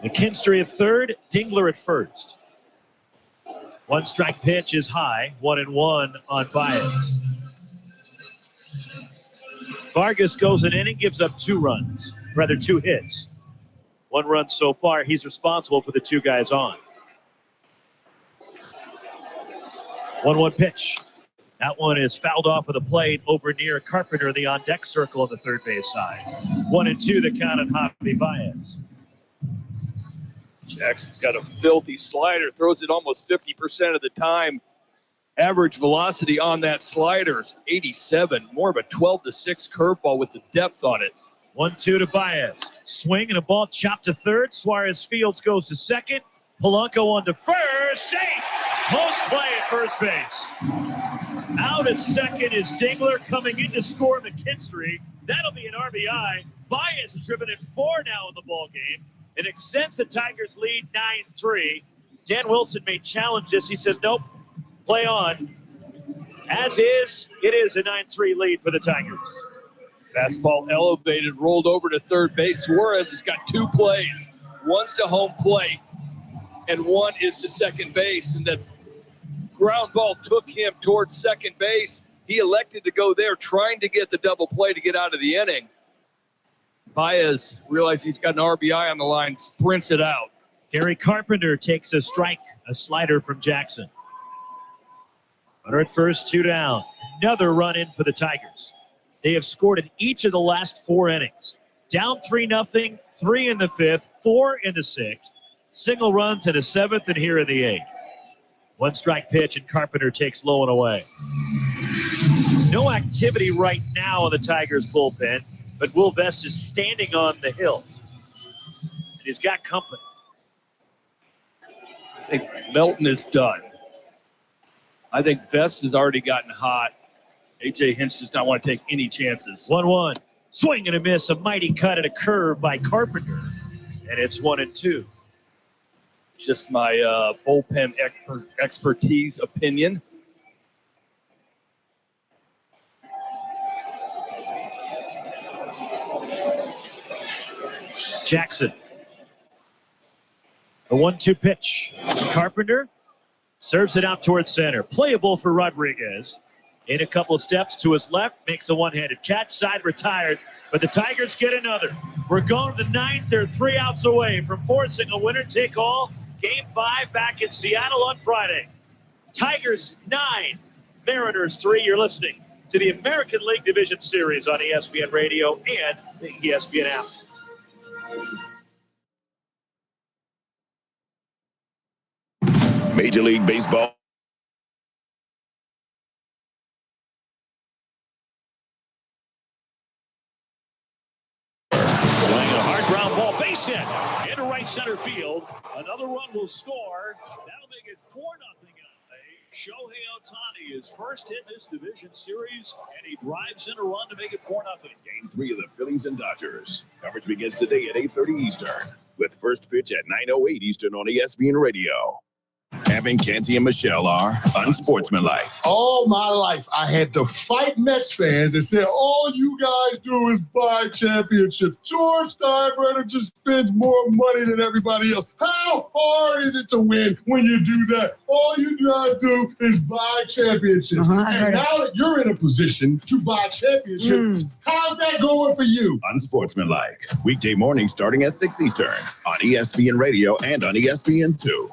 McKinstry at third, Dingler at first. 1 strike pitch is high, 1-1 on Baez. Vargas goes an inning, gives up 2 hits. 1 run so far. He's responsible for the 2 guys on. 1-1 pitch. That one is fouled off of the plate over near Carpenter, the on-deck circle on the third base side. 1-2 the count on Javi Baez. Jackson's got a filthy slider, throws it almost 50% of the time. Average velocity on that slider is 87, more of a 12-6 curveball with the depth on it. 1-2 to Baez. Swing and a ball chopped to third. Suarez Fields goes to second. Polanco on to first. Safe! Close play at first base. Out at second is Dingler, coming in to score McKinstry. That'll be an RBI. Baez has driven in 4 now in the ball game. It extends the Tigers' lead 9-3. Dan Wilson may challenge this. He says, nope, play on. As is, it is a 9-3 lead for the Tigers. Fastball elevated, rolled over to third base. Suarez has got 2 plays. One's to home plate, and one is to second base. And that ground ball took him towards second base. He elected to go there, trying to get the double play to get out of the inning. Baez realized he's got an RBI on the line, sprints it out. Gary Carpenter takes a strike, a slider from Jackson. Runner at first, 2 down. Another run in for the Tigers. They have scored in each of the last 4 innings. Down 3-0, 3 in the 5th, 4 in the 6th. Single runs in the 7th and here in the 8th. 1 strike pitch and Carpenter takes low and away. No activity right now in the Tigers bullpen, but Will Vest is standing on the hill. And he's got company. I think Melton is done. I think Vest has already gotten hot. A.J. Hinch does not want to take any chances. 1-1. Swing and a miss. A mighty cut and a curve by Carpenter. And it's 1-2. Just my bullpen expertise opinion. Jackson. A 1-2 pitch. Carpenter serves it out towards center. Playable for Rodriguez. In a couple of steps to his left, makes a one-handed catch, side retired, but the Tigers get another. We're going to the 9th. They're 3 outs away from forcing a winner-take-all. Game 5 back in Seattle on Friday. Tigers 9, Mariners 3. You're listening to the American League Division Series on ESPN Radio and the ESPN app. Major League Baseball. Base hit into right center field. Another run will score. That'll make it 4-0 LA. Shohei Ohtani is first hit in this division series, and he drives in a run to make it 4-0. Game 3 of the Phillies and Dodgers. Coverage begins today at 8:30 Eastern, with first pitch at 9:08 Eastern on ESPN Radio. Evan, Canty, and Michelle are unsportsmanlike. All my life, I had to fight Mets fans that said, all you guys do is buy championships. George Steinbrenner just spends more money than everybody else. How hard is it to win when you do that? All you guys do is buy championships. And now that you're in a position to buy championships, how's that going for you? Unsportsmanlike. Weekday mornings starting at 6 Eastern on ESPN Radio and on ESPN2.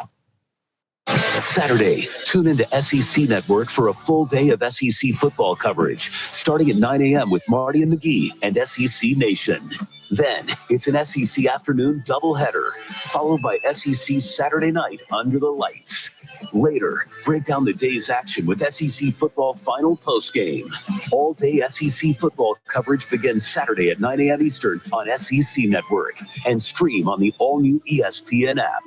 Saturday, tune into SEC Network for a full day of SEC football coverage, starting at 9 a.m. with Marty and McGee and SEC Nation. Then, it's an SEC afternoon doubleheader, followed by SEC Saturday night under the lights. Later, break down the day's action with SEC football final postgame. All-day SEC football coverage begins Saturday at 9 a.m. Eastern on SEC Network and stream on the all-new ESPN app.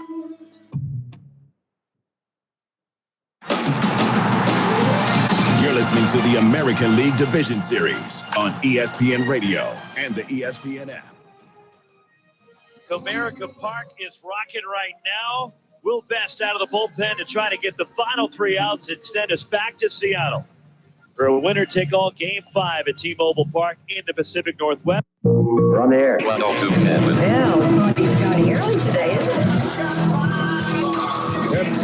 You're listening to the American League Division Series on ESPN Radio and the ESPN app. Comerica Park is rocking right now. Will Vest out of the bullpen to try to get the final 3 outs and send us back to Seattle for a winner-take-all Game 5 at T-Mobile Park in the Pacific Northwest. We're on the air. Yeah, we're going to be starting early today, isn't it?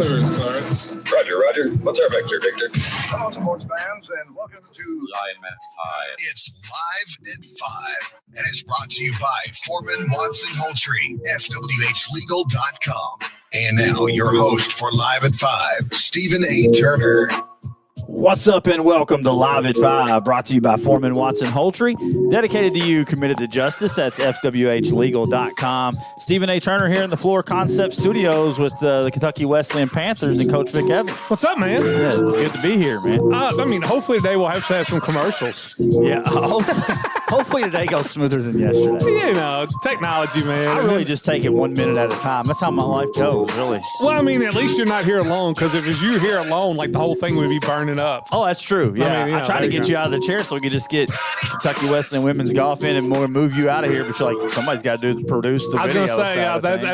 clearance, Clarence. Roger. What's our vector, Victor? Hello, sports fans, and welcome to Lineman 5. It's Live at 5, and it's brought to you by Foreman Watson Holtry, FWHlegal.com. And now your host for Live at 5, Stephen A. Turner. What's up and welcome to Live at 5, brought to you by Foreman Watson Holtry, dedicated to you, committed to justice. That's FWHlegal.com. Stephen A. Turner here in the Floor Concept Studios with the Kentucky Wesleyan Panthers and Coach Vic Evans. What's up, man? Yeah, it's good to be here, man. I mean, hopefully today we'll have to have some commercials. Yeah, hopefully today goes smoother than yesterday. You know, technology, man. I really just take it 1 minute at a time. That's how my life goes, really. Well, I mean, at least you're not here alone, because if it's you here alone, like the whole thing would be burning up. Oh, that's true. Yeah, I tried to get you out of the chair so we could just get Kentucky Wesleyan women's golf in and move you out of here. But you're like, somebody's got to produce the video. I was going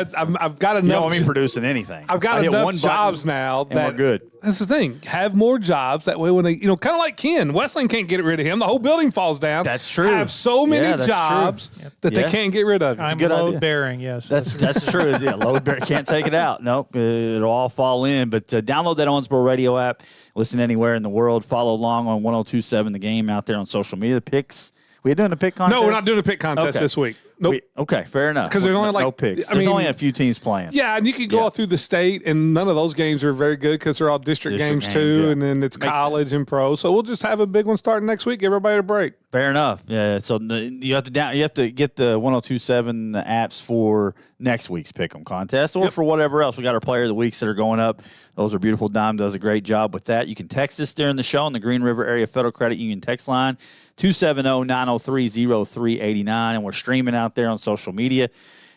to say, I've got enough. You don't want me producing anything. I've got enough jobs now that we're good. That's the thing. Have more jobs. That way when they, kind of like Ken, Wesleyan can't get rid of him. The whole building falls down. That's true. Have so many jobs that they can't get rid of. I'm load bearing, yes. That's true. Yeah, load bearing. Can't take it out. Nope. It'll all fall in. But download that Owensboro Radio app. Listen anywhere in the world. Follow along on 102.7 The Game out there on social media. The picks. We doing a pick contest? No, we're not doing a pick contest this week. Nope. Okay, fair enough. Because there's only no picks. There's only a few teams playing. Yeah, and you can go all through the state, and none of those games are very good because they're all district games too, and then it's college and pro. So we'll just have a big one starting next week. Give everybody a break. Fair enough. Yeah. So you have to get the 102.7 apps for next week's Pick'em contest or for whatever else. We got our player of the weeks that are going up. Those are beautiful. Dime does a great job with that. You can text us during the show on the Green River Area Federal Credit Union text line 270-903-0389, and we're streaming out there on social media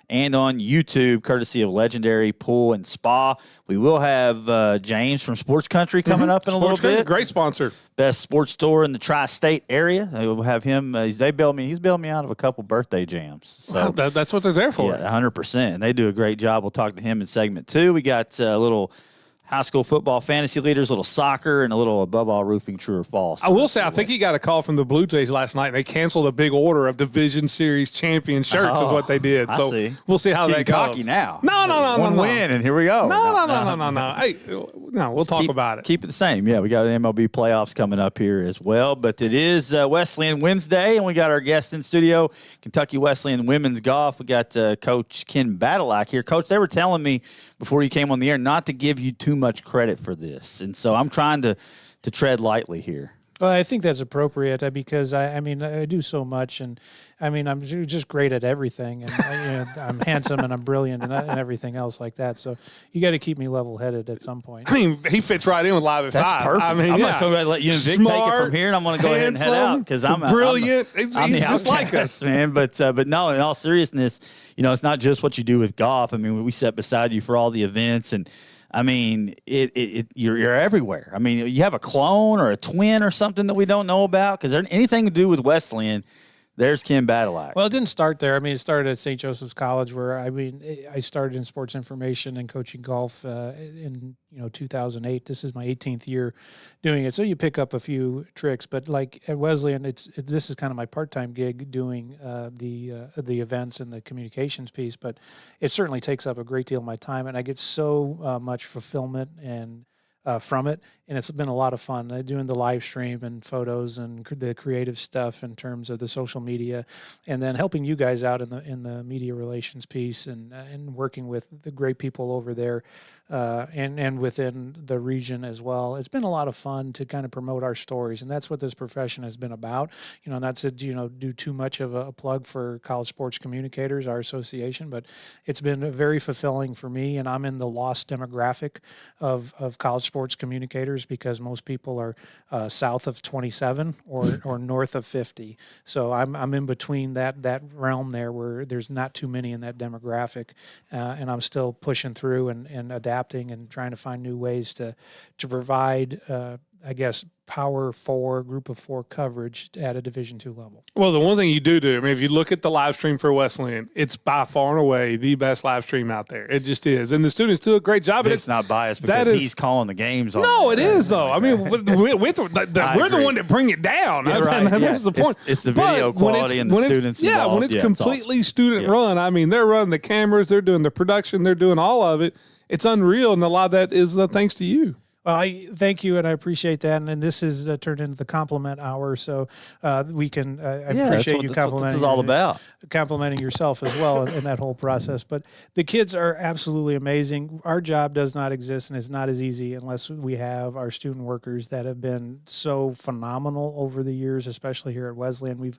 and on YouTube, courtesy of Legendary Pool and Spa. We will have James from Sports Country coming up in a little bit. Great sponsor. Best sports store in the tri-state area. We'll have him. He's bailed me out of a couple birthday jams. So that's what they're there for. Yeah, 100%. And they do a great job. We'll talk to him in segment 2. We got a little high school football fantasy leaders, a little soccer, and a little above all roofing, true or false. I will say, I think he got a call from the Blue Jays last night. They canceled a big order of Division Series champion shirts is what they did. I So see. We'll see how that goes. Cocky now. No. One win, and here we go. No. Hey, we'll talk about it. Keep it the same. Yeah, we got an MLB playoffs coming up here as well. But it is Wesleyan Wednesday, and we got our guest in studio, Kentucky Wesleyan Women's Golf. We got Coach Ken Badilak here. Coach, they were telling me before you came on the air not to give you too much credit for this. And so I'm trying to tread lightly here. Well, I think that's appropriate because I do so much, and I'm just great at everything, and I'm handsome and I'm brilliant and everything else like that. So you got to keep me level-headed at some point. I mean, he fits right in with Live at 5. That's perfect. I'm going to let you and Vic take it from here, and I'm going to go ahead and head out because I'm brilliant. I'm he's the just like us, man. But no, in all seriousness, it's not just what you do with golf. I mean, we sat beside you for all the events, and I mean, you're everywhere. I mean, you have a clone or a twin or something that we don't know about? Because anything to do with Wesleyan, there's Ken Badilak. Well, it didn't start there. I mean, it started at St. Joseph's College, where I started in sports information and coaching golf in 2008. This is my 18th year doing it, so you pick up a few tricks. But like at Wesleyan, this is kind of my part-time gig doing the events and the communications piece. But it certainly takes up a great deal of my time, and I get so much fulfillment and from it, and it's been a lot of fun doing the live stream and photos and the creative stuff in terms of the social media, and then helping you guys out in the media relations piece and working with the great people over there and within the region as well. It's been a lot of fun to kind of promote our stories, and that's what this profession has been about. Not to do too much of a plug for College Sports Communicators, our association, but it's been very fulfilling for me, and I'm in the lost demographic of college sports communicators because most people are south of 27 or north of 50. So I'm in between that realm there where there's not too many in that demographic, and I'm still pushing through and adapting and trying to find new ways to provide I guess, Power 4, Group of 4 coverage at a Division II level. Well, the one thing you do, I mean, if you look at the live stream for Wesleyan, it's by far and away the best live stream out there. It just is. And the students do a great job. It's not biased because he's calling the games. No, it is, though. I mean, we're the one that bring it down. Yeah, right. That's the point. It's the video quality and the students involved. Yeah, when it's completely awesome. student run, I mean, they're running the cameras, they're doing the production, they're doing all of it. It's unreal, and a lot of that is thanks to you. Well, I thank you, and I appreciate that. And this is turned into the compliment hour, so we can. I appreciate you complimenting. That's what this is all about. Complimenting yourself as well in that whole process. But the kids are absolutely amazing. Our job does not exist, and it's not as easy unless we have our student workers that have been so phenomenal over the years, especially here at Wesleyan.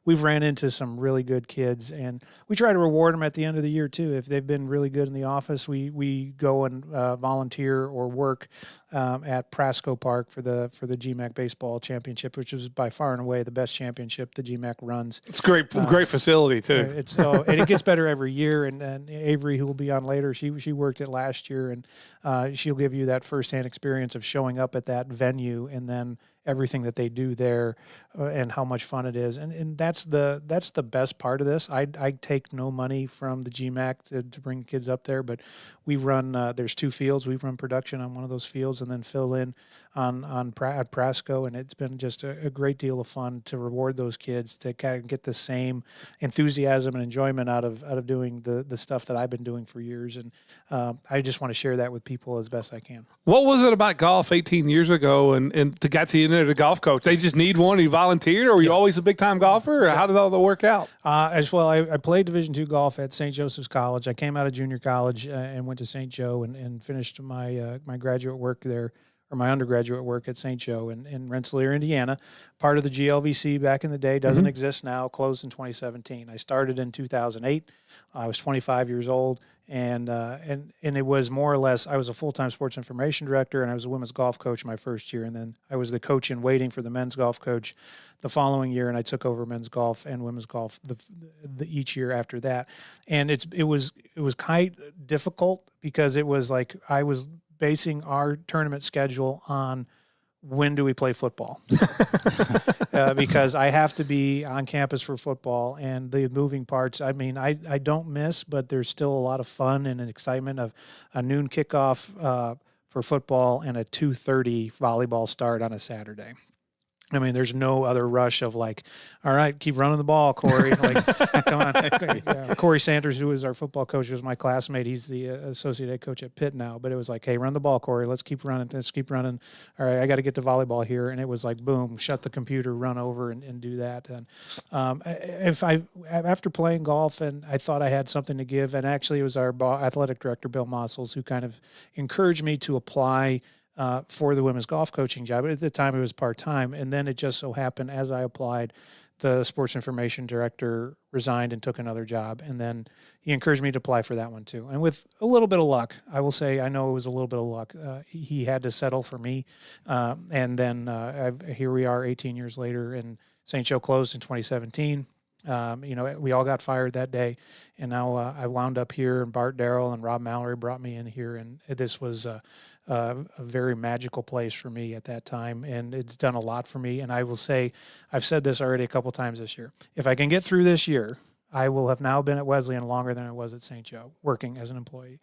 We've ran into some really good kids, and we try to reward them at the end of the year too. If they've been really good in the office, we go and volunteer or work at Prasco Park for the GMAC baseball championship, which is by far and away the best championship the GMAC runs. It's great facility too. And it gets better every year. And Avery, who will be on later, she worked it last year, and she'll give you that firsthand experience of showing up at that venue and then everything that they do there and how much fun it is. And that's the best part of this. I take no money from the GMAC to bring kids up there, but we run, there's 2 fields. We run production on one of those fields and then fill in at Prasco. And it's been just a great deal of fun to reward those kids to kind of get the same enthusiasm and enjoyment out of doing the stuff that I've been doing for years. And I just want to share that with people as best I can. What was it about golf 18 years ago and to get you in there, the golf coach? They just need one. You volunteered, or were you always a big time golfer, or how did all that work out? As well, I played Division II golf at St. Joseph's College. I came out of junior college and went to St. Joe and finished my graduate work there, or my undergraduate work at St. Joe in Rensselaer, Indiana. Part of the GLVC back in the day, doesn't exist now, closed in 2017. I started in 2008. I was 25 years old. And it was more or less, I was a full-time sports information director, and I was a women's golf coach my first year. And then I was the coach in waiting for the men's golf coach the following year, and I took over men's golf and women's golf each year after that. And it was quite difficult because it was like I was basing our tournament schedule on when do we play football? Because I have to be on campus for football, and the moving parts, I mean, I don't miss, but there's still a lot of fun and an excitement of a noon kickoff for football and a 2:30 volleyball start on a Saturday. I mean, there's no other rush of like, all right, keep running the ball, Corey. Like, come on. Corey Sanders, who is our football coach, was my classmate. He's the associate head coach at Pitt now. But it was like, hey, run the ball, Corey. Let's keep running. All right, I got to get to volleyball here. And it was like, boom, shut the computer, run over and do that. And after playing golf, and I thought I had something to give, and actually it was our athletic director, Bill Mossels, who kind of encouraged me to apply for the women's golf coaching job. At the time, it was part-time. And then it just so happened, as I applied, the sports information director resigned and took another job. And then he encouraged me to apply for that one too. And with a little bit of luck, I will say, I know it was a little bit of luck. He had to settle for me. And then here we are 18 years later, and St. Joe closed in 2017. We all got fired that day. And now I wound up here, and Bart Darrell and Rob Mallory brought me in here. And this was a very magical place for me at that time, and it's done a lot for me. And I will say, I've said this already a couple times this year, if I can get through this year, I will have now been at Wesleyan longer than I was at St. Joe, working as an employee.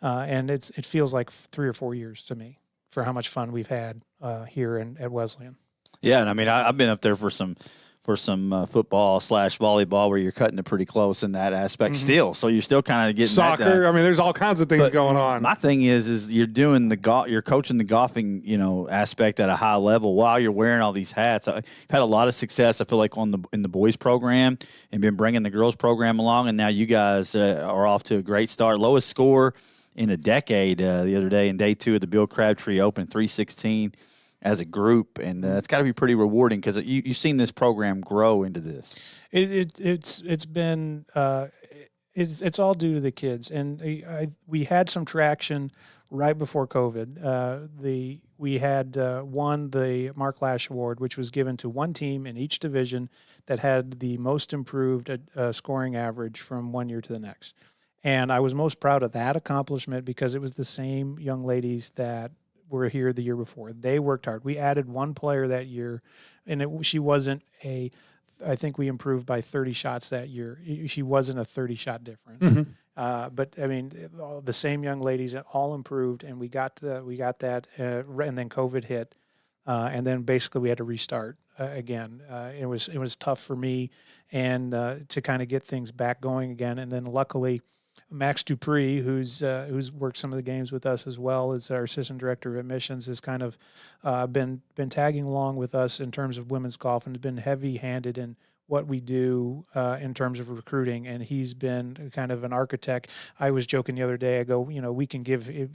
And it feels like 3 or 4 years to me for how much fun we've had here at Wesleyan. Yeah, and I mean, I've been up there for some football / volleyball where you're cutting it pretty close in that aspect still. So you're still kind of getting soccer. That I mean, there's all kinds of things going on. My thing is you're doing you're coaching the golfing, aspect at a high level while you're wearing all these hats. I've had a lot of success, I feel like, in the boys program, and been bringing the girls program along. And now you guys are off to a great start. Lowest score in a decade the other day in day 2 of the Bill Crabtree Open, 316. As a group, and it's got to be pretty rewarding because you've seen this program grow into this. It's been it's all due to the kids, and we had some traction right before COVID. We had won the Mark Lash Award, which was given to one team in each division that had the most improved scoring average from one year to the next, and I was most proud of that accomplishment because it was the same young ladies that were here the year before. They worked hard. We added one player that year, and she wasn't I think we improved by 30 shots that year. She wasn't a 30-shot difference. Mm-hmm. But I mean, the same young ladies all improved, and we got that, and then COVID hit, and then basically we had to restart again. It was tough for me, and to kind of get things back going again. And then luckily, Max Dupree, who's worked some of the games with us as well as our assistant director of admissions, has kind of been tagging along with us in terms of women's golf and has been heavy-handed in what we do in terms of recruiting, and he's been kind of an architect. I was joking the other day, I go, we can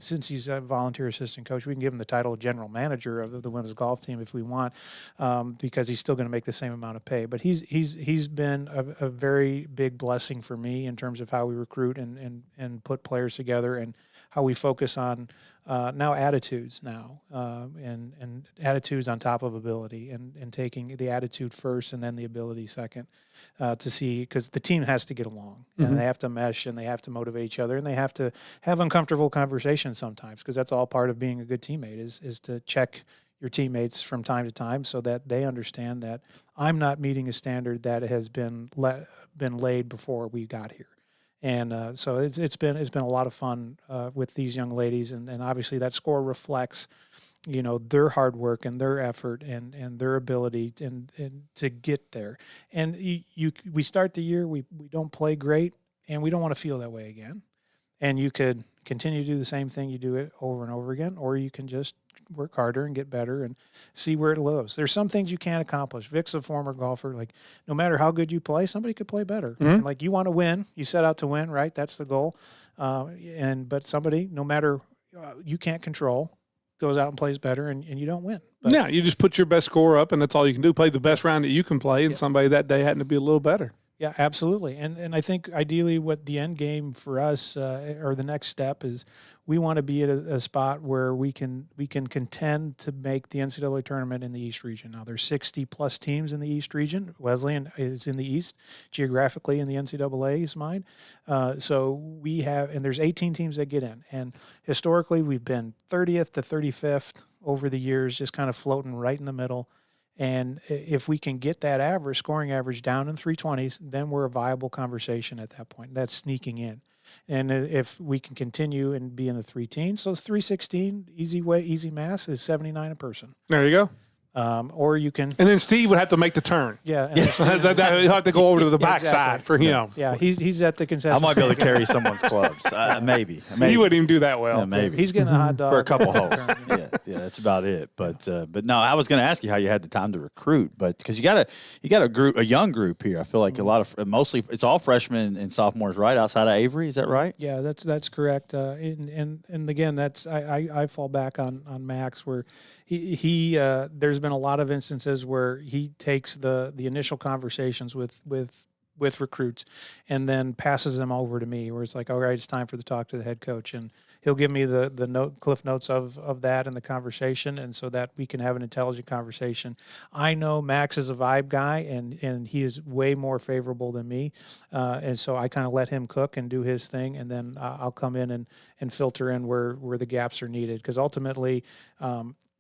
since he's a volunteer assistant coach, we can give him the title of general manager of the women's golf team if we want, because he's still going to make the same amount of pay. But he's been a very big blessing for me in terms of how we recruit and put players together, and how we focus on now attitudes and attitudes on top of ability, and taking the attitude first and then the ability second, to see, because the team has to get along, and they have to mesh, and they have to motivate each other, and they have to have uncomfortable conversations sometimes, because that's all part of being a good teammate is to check your teammates from time to time so that they understand that I'm not meeting a standard that has been laid before we got here. And so it's been a lot of fun with these young ladies, and obviously that score reflects, their hard work and their effort and their ability and to get there. And we start the year, we don't play great, and we don't want to feel that way again. And you could continue to do the same thing, you do it over and over again, or you can just work harder and get better and see where it goes. There's some things you can't accomplish. Vic's a former golfer. Like, no matter how good you play, somebody could play better. Mm-hmm. Like, you want to win. You set out to win, right? That's the goal. But somebody, no matter you can't control, goes out and plays better, and you don't win. But, yeah, you just put your best score up, and that's all you can do. Play the best round that you can play, and somebody that day happened to be a little better. Yeah, absolutely. And I think ideally what the end game for us, or the next step, is we want to be at a spot where we can contend to make the NCAA tournament in the East region. Now, there's 60-plus teams in the East region. Wesleyan is in the East, geographically in the NCAA's mind. So we have, and there's 18 teams that get in. And historically, we've been 30th to 35th over the years, just kind of floating right in the middle. And if we can get that scoring average down in 320s, then we're a viable conversation at that point. That's sneaking in. And if we can continue and be in the 3 teens, so 316, easy math, is 79 a person. There you go. Or you can, and then Steve would have to make the turn. Yeah, that he'd have to go over to the backside for him. Yeah, he's at the concession. I might be able to carry someone's clubs. Maybe. He wouldn't even do that well. Yeah, maybe he's getting a hot dog for a couple holes. Yeah, that's about it. But no, I was going to ask you how you had the time to recruit, but because you got a young group here. I feel like a lot of mostly it's all freshmen and sophomores, right outside of Avery. Is that right? Yeah, that's correct. And again, that's I fall back on Max, where he there's been a lot of instances where he takes the initial conversations with recruits and then passes them over to me, where it's like, all right, it's time for the talk to the head coach, and he'll give me the cliff notes of that and the conversation, and so that we can have an intelligent conversation. I know Max is a vibe guy, and he is way more favorable than me, and so I kind of let him cook and do his thing, and then I'll come in and filter in where the gaps are needed, because ultimately,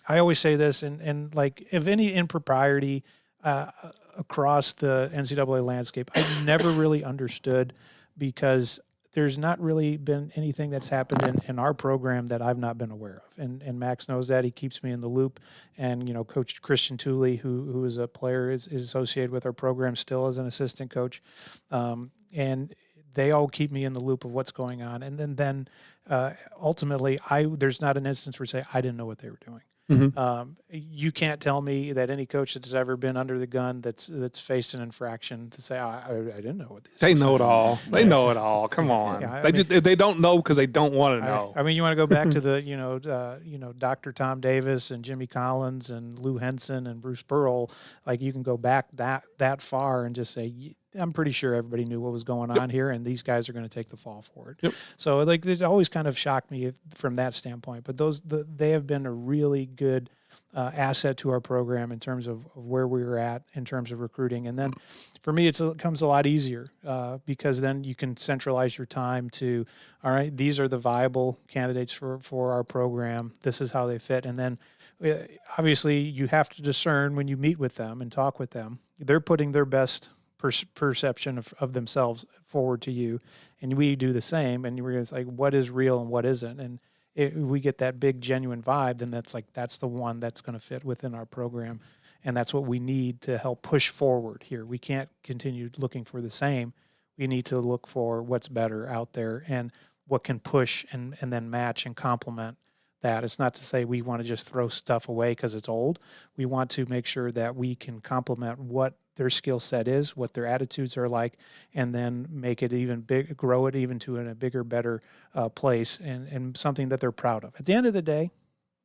I always say this, and like, if any impropriety across the NCAA landscape, I've never really understood, because there's not really been anything that's happened in our program that I've not been aware of. And Max knows that. He keeps me in the loop. And, Coach Christian Tooley, who is a player, is associated with our program still as an assistant coach. And they all keep me in the loop of what's going on. And then ultimately, there's not an instance where I say, I didn't know what they were doing. Mm-hmm. You can't tell me that any coach that's ever been under the gun that's faced an infraction to say, I didn't know what this. They know it all. They know it all. Come on. Yeah, they don't know because they don't want to know. I mean, you want to go back to the Dr. Tom Davis and Jimmy Collins and Lou Henson and Bruce Pearl. Like, you can go back that far and just say, I'm pretty sure everybody knew what was going on here, and these guys are going to take the fall for it. Yep. So, like, it always kind of shocked me from that standpoint. But they have been a really good asset to our program in terms of where we were at in terms of recruiting. And then for me, it comes a lot easier because then you can centralize your time to, all right, these are the viable candidates for our program. This is how they fit. And then obviously you have to discern when you meet with them and talk with them. They're putting their best perception of themselves forward to you, and we do the same. And we're like, what is real and what isn't? And we get that big genuine vibe, then that's the one that's going to fit within our program. And that's what we need to help push forward here. We can't continue looking for the same. We need to look for what's better out there and what can push and then match and complement that. It's not to say we want to just throw stuff away because it's old. We want to make sure that we can complement what their skill set is, what their attitudes are like, and then make it even big, grow it even to a bigger, better place and something that they're proud of. At the end of the day,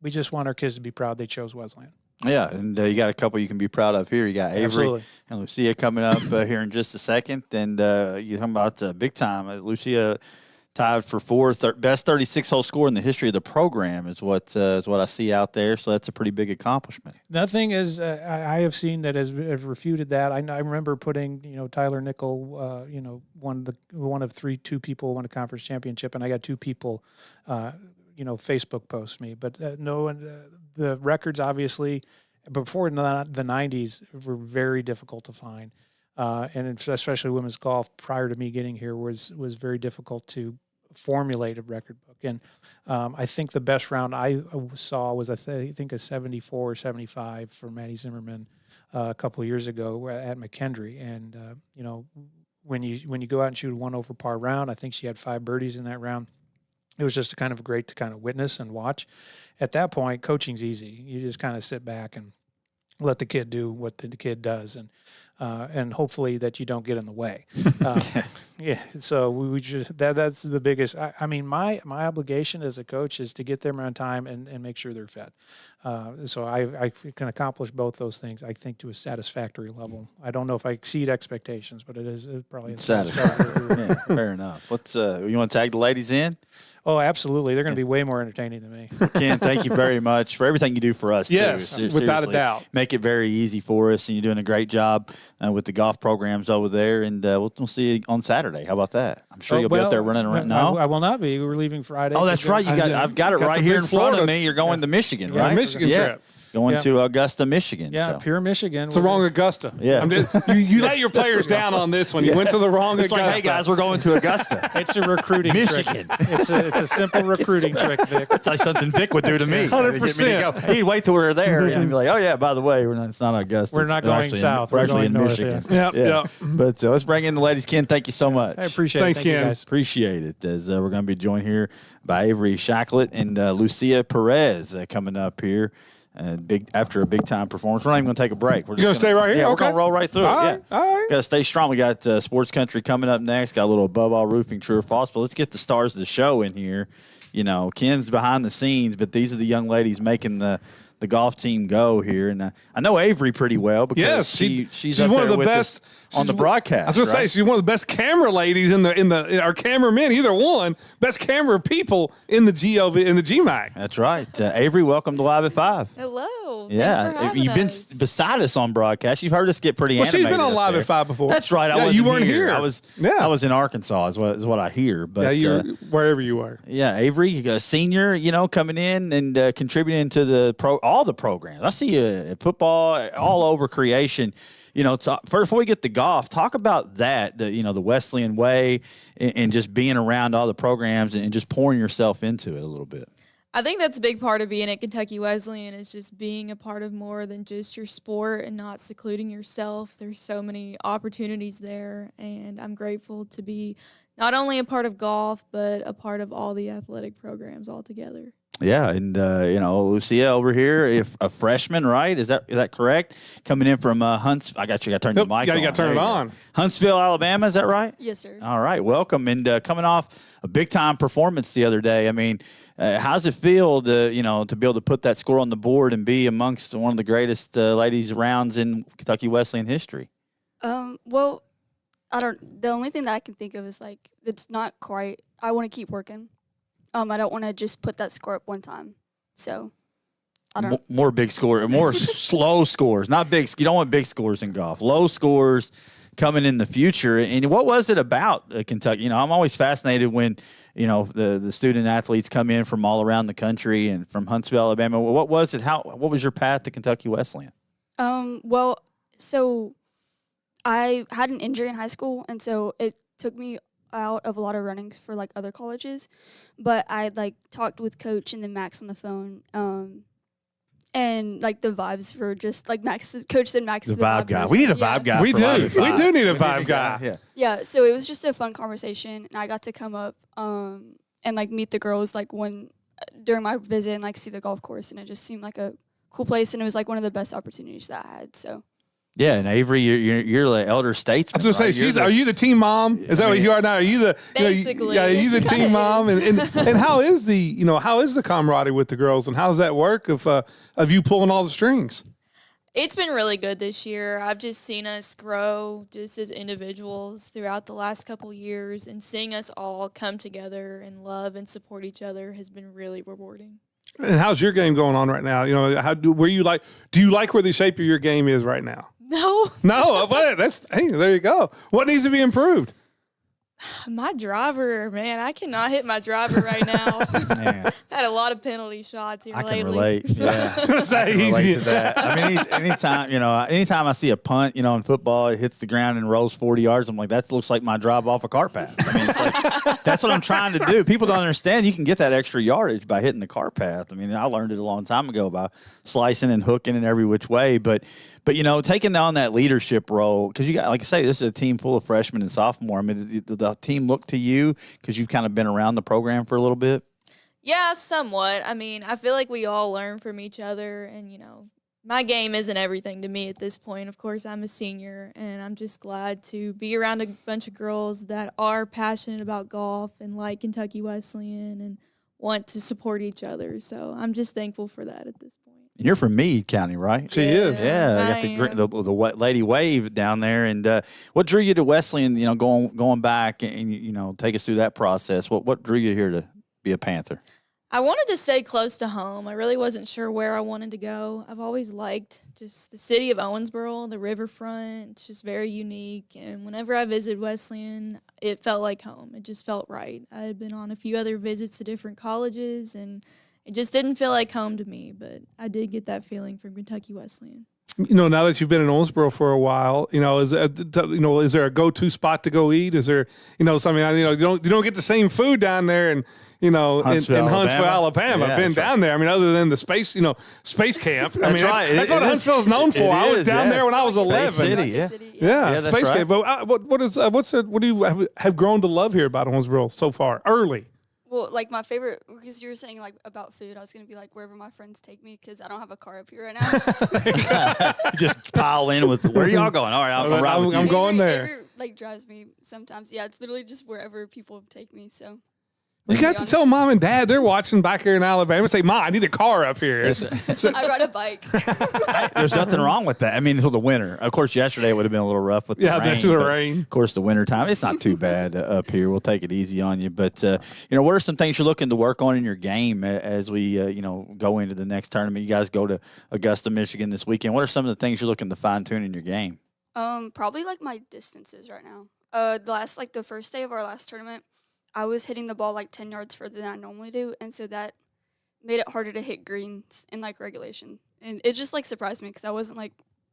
we just want our kids to be proud they chose Wesleyan. Yeah, and you got a couple you can be proud of here. You got Avery Absolutely. and Lucia coming up here in just a second. And you're talking about big time. Lucia tied for best 36-hole score in the history of the program is what I see out there. So that's a pretty big accomplishment. Nothing is I have seen that has refuted that. I remember putting Tyler Nickel, one of two people won a conference championship, and I got two people, Facebook post me. But the records obviously before the 90s were very difficult to find. And especially women's golf prior to me getting here was very difficult to formulate a record book. And I think the best round I saw was I think a 74 or 75 for Maddie Zimmerman a couple of years ago at McKendree. And when you go out and shoot a 1 over par round, I think she had 5 birdies in that round. It was just kind of great to kind of witness and watch. At that point, coaching's easy. You just kind of sit back and let the kid do what the kid does, and hopefully that you don't get in the way. Yeah. So we just that's the biggest. I mean, my obligation as a coach is to get them on time and make sure they're fed. So I can accomplish both those things, I think, to a satisfactory level. I don't know if I exceed expectations, but it's probably satisfactory. Yeah, fair enough. What's you want to tag the ladies in? Oh, absolutely. They're going to be way more entertaining than me. Ken, thank you very much for everything you do for us. Yes, too. without a doubt. Make it very easy for us, and you're doing a great job with the golf programs over there. And we'll see you on Saturday. How about that? I'm sure you'll be out there running around. No, I will not be. We're leaving Friday. Oh, that's right. I've got it right here in front of me. You're going to Michigan, right? Michigan trip. Going to Augusta, Michigan. Yeah, so. Pure Michigan. It's the wrong Augusta. Yeah. You let your players down on this one. You went to the wrong Augusta. It's like, hey, guys, we're going to Augusta. It's a recruiting Michigan. trick. It's a simple recruiting trick, Vic. It's like something Vic would do to me. 100%. He'd wait till we're there and be like, oh, yeah, by the way, it's not Augusta. We're not going south. We're actually going in north, Michigan. Yeah. But let's bring in the ladies. Ken, thank you so much. I appreciate Thanks, it. Thank Ken. you, guys. Appreciate it. As we're going to be joined here by Avery Shacklet and Lucia Perez coming up here. After a big time performance, we're not even going to take a break. We're just going to stay right here? Yeah, Okay. We're going to roll right through All it. right. Yeah. All right. Got to stay strong. We got Sports Country coming up next. Got a little Above All Roofing, True or False. But let's get the stars of the show in here. Ken's behind the scenes, but these are the young ladies making the golf team go here. And I know Avery pretty well because she's up one there of the with best us on the broadcast. I was going to say she's one of the best camera ladies in our cameramen, either one, best camera people in the GMAC. That's right. Avery, welcome to Live at 5. Hello. Yeah, Thanks for having you've been us. beside us on broadcast. You've heard us get pretty animated. She's been on up Live there. at 5 before. That's right. I you weren't here. I was in Arkansas. Is what I hear. But you were wherever you were. Yeah, Avery, a senior, coming in and contributing to all the programs. I see you at football, all over creation. First, before we get to golf, talk about that, the Wesleyan way and just being around all the programs and just pouring yourself into it a little bit. I think that's a big part of being at Kentucky Wesleyan is just being a part of more than just your sport and not secluding yourself. There's so many opportunities there, and I'm grateful to be not only a part of golf, but a part of all the athletic programs altogether. Yeah, and Lucia over here, a freshman, right? Is that correct? Coming in from Huntsville. I got to turn the mic on. You got to turn it on. Huntsville, Alabama. Is that right? Yes, sir. All right, welcome. And coming off a big time performance the other day. I mean, how's it feel to be able to put that score on the board and be amongst one of the greatest ladies rounds in Kentucky Wesleyan history? Well, the only thing that I can think of is it's not quite. I want to keep working. I don't want to just put that score up one time. So more big score, more slow scores, not big. You don't want big scores in golf. Low scores coming in the future. And what was it about Kentucky? I'm always fascinated when the student athletes come in from all around the country and from Huntsville, Alabama. What was it? What was your path to Kentucky Wesleyan? Well, so I had an injury in high school, and so it took me out of a lot of runnings for like other colleges. But I talked with Coach and then Max on the phone. And like the vibes were just like Coach said Max is the vibe guy. We need a vibe guy. We do need a vibe guy. Yeah. So it was just a fun conversation, and I got to come up and meet the girls during my visit and see the golf course, and it just seemed like a cool place, and it was one of the best opportunities that I had. So. Yeah, and Avery, you're the elder statesman. I was going to say, are you the team mom? Is that what you are now? Are you the basically? Are you the team mom? And how is the camaraderie with the girls, and how does that work of you pulling all the strings? It's been really good this year. I've just seen us grow just as individuals throughout the last couple years, and seeing us all come together and love and support each other has been really rewarding. And how's your game going on right now? Do you like where the shape of your game is right now? No. No, but there you go. What needs to be improved? My driver, man, I cannot hit my driver right now. Had a lot of penalty shots here lately. I can relate. Yeah, I can relate to that. I mean, anytime I see a punt, in football, it hits the ground and rolls 40 yards. I'm like, that looks like my drive off a cart path. I mean, it's that's what I'm trying to do. People don't understand you can get that extra yardage by hitting the cart path. I mean, I learned it a long time ago by slicing and hooking in every which way, but taking on that leadership role, because you got, like I say, this is a team full of freshmen and sophomore. I mean, the team look to you because you've kind of been around the program for a little bit? Yeah, somewhat. I mean, I feel like we all learn from each other, and, my game isn't everything to me at this point. Of course, I'm a senior, and I'm just glad to be around a bunch of girls that are passionate about golf and like Kentucky Wesleyan and want to support each other. So I'm just thankful for that at this point. And you're from Meade County, right? She is. Yeah, I got the Lady Wave down there. And what drew you to Wesleyan? Going back and take us through that process. What drew you here to be a Panther? I wanted to stay close to home. I really wasn't sure where I wanted to go. I've always liked just the city of Owensboro, the riverfront. It's just very unique. And whenever I visited Wesleyan, it felt like home. It just felt right. I had been on a few other visits to different colleges, and it just didn't feel like home to me, but I did get that feeling from Kentucky Wesleyan. Now that you've been in Owensboro for a while, is there a go-to spot to go eat? Is there, you don't get the same food down there, and Huntsville, in Huntsville, Alabama. Yeah, I've been down there. I mean, other than the space camp. That's right. That's what Huntsville's known for. I was down there when I was 11. City, yeah, that's space right. camp. But what do you have grown to love here about Owensboro so far? Early. Well, my favorite, because you were saying about food, I was going to be wherever my friends take me, because I don't have a car up here right now. Just pile in with, where are y'all going? All right, I'm going there. Avery, drives me sometimes. Yeah, it's literally just wherever people take me, so. You got to tell Mom and Dad they're watching back here in Alabama. Say, Mom, I need a car up here. I ride a bike. There's nothing wrong with that. I mean, until the winter. Of course, yesterday it would have been a little rough with the rain. Yeah, the rain. Of course, the winter time, it's not too bad up here. We'll take it easy on you. But, what are some things you're looking to work on in your game as we, go into the next tournament? You guys go to Augusta, Michigan this weekend. What are some of the things you're looking to fine-tune in your game? Probably, my distances right now. The first day of our last tournament, I was hitting the ball 10 yards further than I normally do, and so that made it harder to hit greens in regulation. And it just surprised me because I wasn't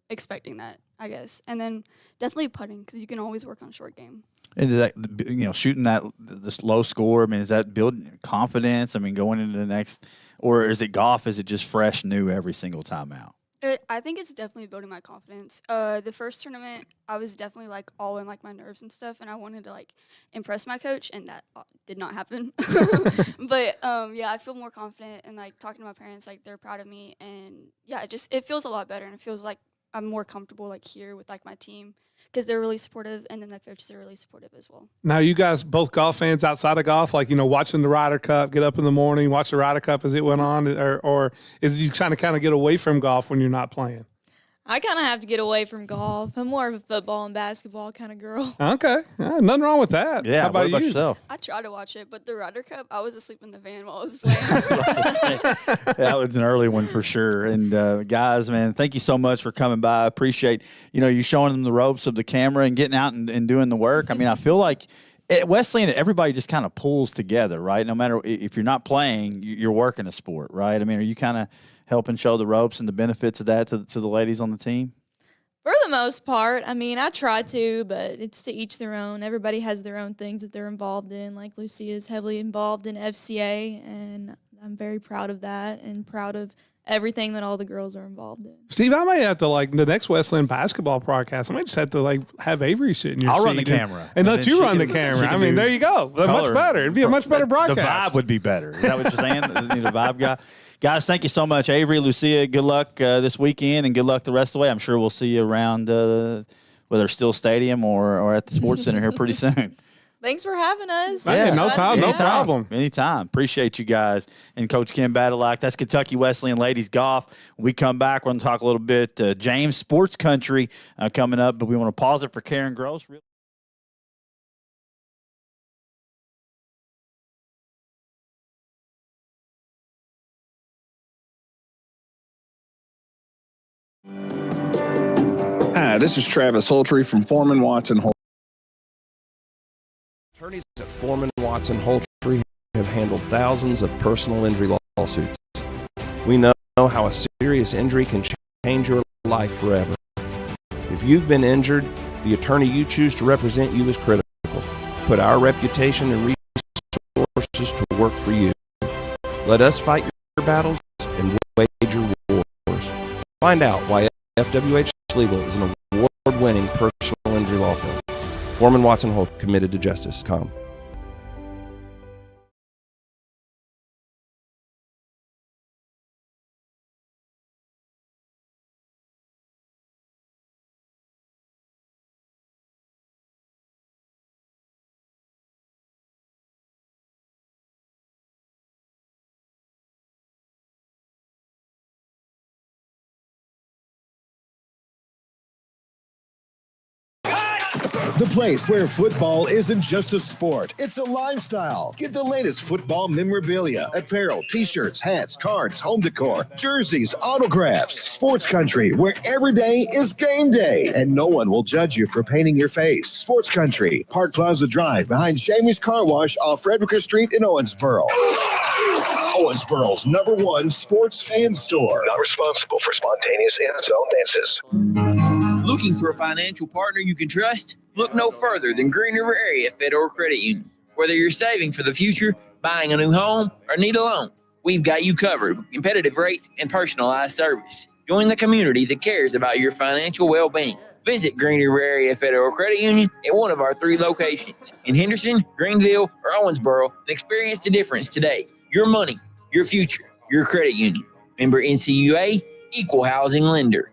expecting that, I guess. And then definitely putting, because you can always work on short game. And that, shooting this low score, I mean, is that building confidence? I mean, going into the next, or is it golf? Is it just fresh, new every single time out? I think it's definitely building my confidence. The first tournament, I was definitely all in my nerves and stuff, and I wanted to impress my coach, and that did not happen. But yeah, I feel more confident, and talking to my parents, they're proud of me, and yeah, it feels a lot better, and it feels like I'm more comfortable here with my team, because they're really supportive, and then the coaches are really supportive as well. Now, you guys both golf fans outside of golf, watching the Ryder Cup, get up in the morning, watch the Ryder Cup as it went on, or is you kind of get away from golf when you're not playing? I kind of have to get away from golf. I'm more of a football and basketball kind of girl. Okay. Nothing wrong with that. Yeah. How about what about you? yourself? I try to watch it, but the Ryder Cup, I was asleep in the van while I was playing. That was an early one for sure. And guys, man, thank you so much for coming by. I appreciate, you showing them the ropes of the camera and getting out and doing the work. I mean, I feel like at Wesleyan, everybody just kind of pulls together, right? No matter if you're not playing, you're working a sport, right? I mean, are you kind of helping show the ropes and the benefits of that to the ladies on the team? For the most part, I mean, I try to, but it's to each their own. Everybody has their own things that they're involved in. Like Lucia is heavily involved in FCA, and I'm very proud of that and proud of everything that all the girls are involved in. Steve, I might have to, the next Wesleyan basketball broadcast, I might just have to, have Avery sit in your seat. I'll run the camera. And let you run the camera. I mean, there you go. Much better. It'd be a much better broadcast. The vibe would be better. Is that what you're saying? Need a vibe guy? Guys, thank you so much. Avery, Lucia, good luck this weekend and good luck the rest of the way. I'm sure we'll see you around whether Still Stadium or at the Sports Center here pretty soon. Thanks for having us. Yeah, no problem. Anytime. Appreciate you guys. And Coach Ken Badalak. That's Kentucky Wesleyan Ladies Golf. When we come back, we're going to talk a little bit James Sports Country coming up, but we want to pause it for Karen Gross. Hi, this is Travis Holtry from Foreman Watson Holtry. Attorneys at Foreman Watson Holtry have handled thousands of personal injury lawsuits. We know how a serious injury can change your life forever. If you've been injured, the attorney you choose to represent you is critical. Put our reputation and resources to work for you. Let us fight your battles and wage your wars. Find out why FWH Legal is an award-winning personal injury law firm. Foreman Watson Holt, committed to justice. Com. The place where football isn't just a sport, it's a lifestyle. Get the latest football memorabilia, apparel, t-shirts, hats, cards, home decor, jerseys, autographs. Sports Country, where every day is game day, and no one will judge you for painting your face. Sports Country, Park Plaza Drive, behind Shamey's Car Wash off Frederica Street in Owensboro. Owensboro's #1 sports fan store. Not responsible for spontaneous in-zone dances. Looking for a financial partner you can trust? Look no further than Green River Area Federal Credit Union. Whether you're saving for the future, buying a new home, or need a loan, we've got you covered with competitive rates and personalized service. Join the community that cares about your financial well-being. Visit Green River Area Federal Credit Union at one of our 3 locations in Henderson, Greenville, or Owensboro and experience the difference today. Your money, your future, your credit union. Member NCUA, Equal Housing Lender.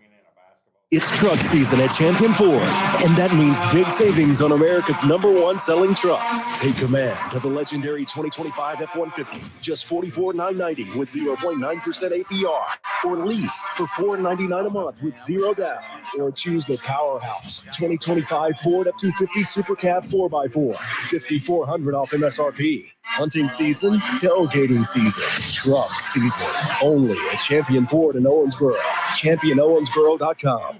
It's truck season at Champion Ford, and that means big savings on America's #1 selling trucks. Take command of the legendary 2025 F-150, just $44,990 with 0.9% APR, or lease for $499 a month with 0 down, or choose the powerhouse 2025 Ford F-250 Super Cab 4x4, $5,400 off MSRP. Hunting season, tailgating season, truck season, only at Champion Ford in Owensboro. ChampionOwensboro.com.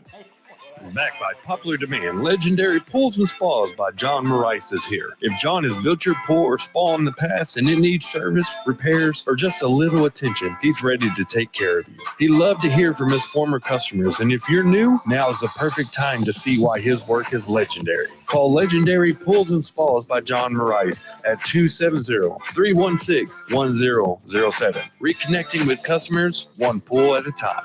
Backed by popular demand, legendary Pools and Spas by John Maurice is here. If John has built your pool or spa in the past and it needs service, repairs, or just a little attention, he's ready to take care of you. He loved to hear from his former customers, and if you're new, now is the perfect time to see why his work is legendary. Call Legendary Pools and Spas by John Maurice at 270-316-1007. Reconnecting with customers, one pool at a time.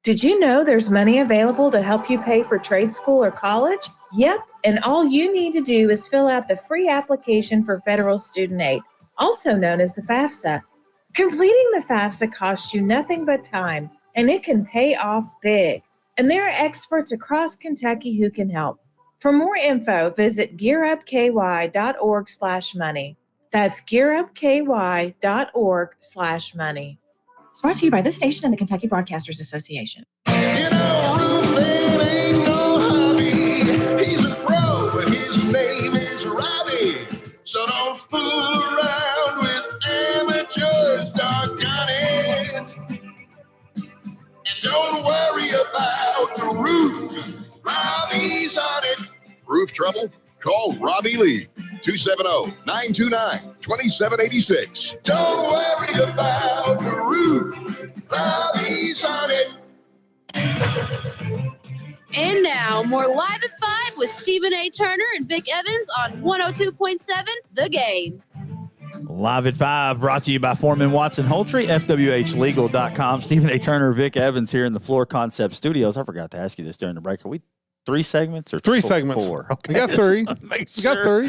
Did you know there's money available to help you pay for trade school or college? Yep, and all you need to do is fill out the free application for federal student aid, also known as the FAFSA. Completing the FAFSA costs you nothing but time, and it can pay off big. And there are experts across Kentucky who can help. For more info, visit gearupky.org/money. That's gearupky.org/money. It's brought to you by this station and the Kentucky Broadcasters Association. You know, roofing ain't no hobby. He's a pro, but his name is Robbie. So don't fool around with amateurs, doggone it. And don't worry about the roof. Robbie's on it. Roof trouble? Call Robbie Lee. 270-929-2786. Don't worry about the roof. Robbie's on it. And now, more Live at 5 with Stephen A. Turner and Vic Evans on 102.7 The Game. Live at 5, brought to you by Foreman Watson Holtry, FWHlegal.com. Stephen A. Turner, Vic Evans here in the Floor Concept Studios. I forgot to ask you this during the break. Are we 3 segments or 3 segments? 4? Okay. You got 3. You got 3.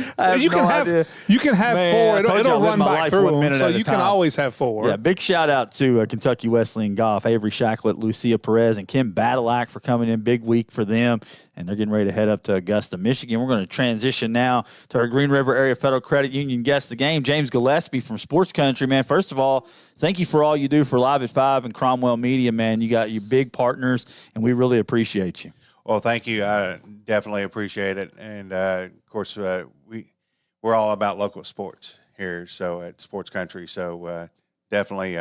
You can have 4. It'll run back through them, so you can always have 4. Yeah, big shout out to Kentucky Wesleyan Golf, Avery Shacklet, Lucia Perez, and Kim Badalak for coming in. Big week for them, and they're getting ready to head up to Augusta, Michigan. We're going to transition now to our Green River Area Federal Credit Union guest of the game, James Gillespie from Sports Country. Man, first of all, thank you for all you do for Live at 5 and Cromwell Media, man. You got your big partners, and we really appreciate you. Well, thank you. I definitely appreciate it. And, of course, we're all about local sports here, so at Sports Country. So definitely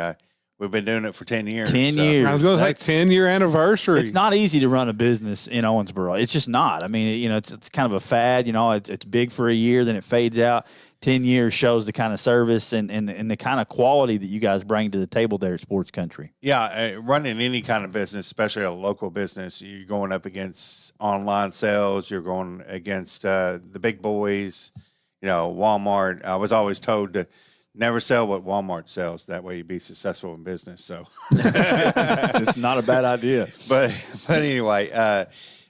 we've been doing it for 10 years. 10 years. I was going to say 10-year anniversary. It's not easy to run a business in Owensboro. It's just not. I mean, you know, it's kind of a fad. You know, it's big for a year, then it fades out. 10 years shows the kind of service and the kind of quality that you guys bring to the table there at Sports Country. Yeah, running any kind of business, especially a local business, you're going up against online sales. You're going against the big boys, you know, Walmart. I was always told to never sell what Walmart sells. That way you'd be successful in business. So it's not a bad idea. But anyway,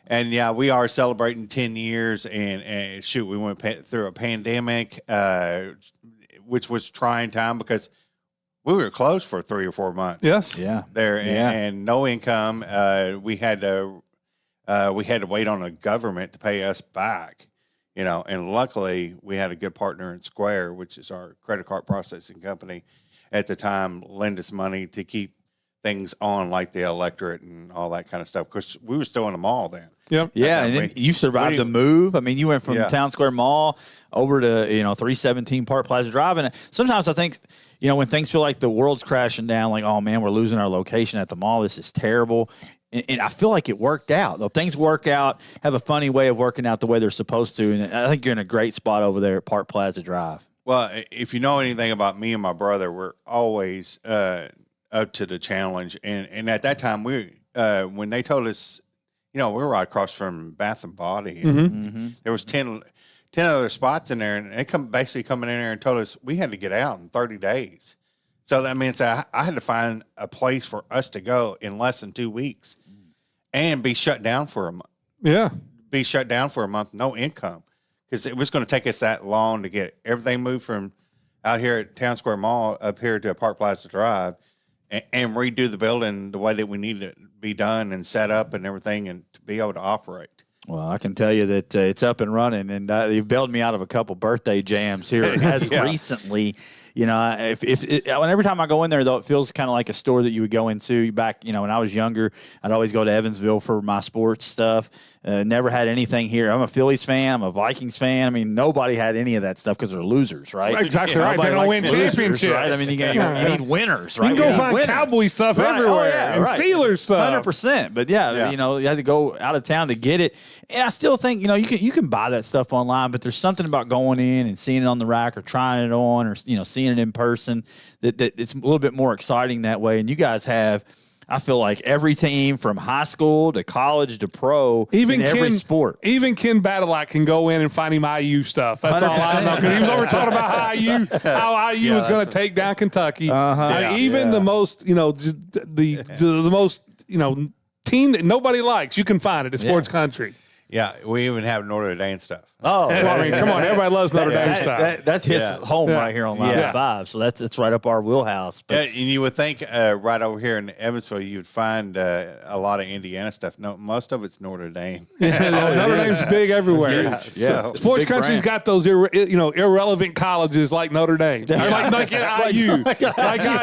and yeah, we are celebrating 10 years, and shoot, we went through a pandemic, which was trying time because we were closed for 3 or 4 months. Yes, yeah, there and no income. We had to wait on the government to pay us back, you know. And luckily, we had a good partner in Square, which is our credit card processing company at the time, lend us money to keep things on, like the electorate and all that kind of stuff, because we were still in the mall then. Yep. Yeah, and then you survived the move. I mean, you went from Town Square Mall over to 317 Park Plaza Drive, and sometimes I think, you know, when things feel like the world's crashing down, like, oh man, we're losing our location at the mall. This is terrible. And I feel like it worked out. Though things work out, have a funny way of working out the way they're supposed to, and I think you're in a great spot over there at Park Plaza Drive. Well, if you know anything about me and my brother, we're always up to the challenge. And at that time, when they told us, you know, we were right across from Bath and Body, and there was 10 other spots in there, and they basically coming in there and told us we had to get out in 30 days. So that means I had to find a place for us to go in less than 2 weeks and be shut down for a month. Yeah. Be shut down for a month, no income, because it was going to take us that long to get everything moved from out here at Town Square Mall up here to Park Plaza Drive and redo the building the way that we needed it to be done and set up and everything, and to be able to operate. Well, I can tell you that it's up and running, and you've bailed me out of a couple birthday jams here as recently. You know, every time I go in there, though, it feels kind of like a store that you would go into back, you know, when I was younger. I'd always go to Evansville for my sports stuff. Never had anything here. I'm a Phillies fan. I'm a Vikings fan. I mean, nobody had any of that stuff because they're losers, right? Exactly right. They don't win championships. Right? I mean, you need winners, right? You can go find Cowboy stuff everywhere and Steelers stuff. 100%. But, yeah, you know, you had to go out of town to get it. And I still think, you know, you can buy that stuff online, but there's something about going in and seeing it on the rack or trying it on, or, you know, seeing it in person that it's a little bit more exciting that way. And you guys have, I feel like, every team from high school to college to pro, in every sport. Even Ken Badalak can go in and find him IU stuff. That's 100%. All I know, because he was over talking about how IU was going to take down Kentucky. The most, you know, the most, you know, team that nobody likes, you can find it at Sports Country. Yeah, we even have Notre Dame stuff. Oh, Well, I mean, come on, everybody loves Notre Dame stuff. That hits Yeah. home Yeah. right here on Live Yeah. at 5. So it's right up our wheelhouse. Yeah, But and you would think right over here in Evansville, you'd find a lot of Indiana stuff. No, most of it's Notre Dame. Notre Dame's big everywhere. Yeah, so- Sports big country's brand. got those irrelevant colleges like Notre Dame, or like IU, like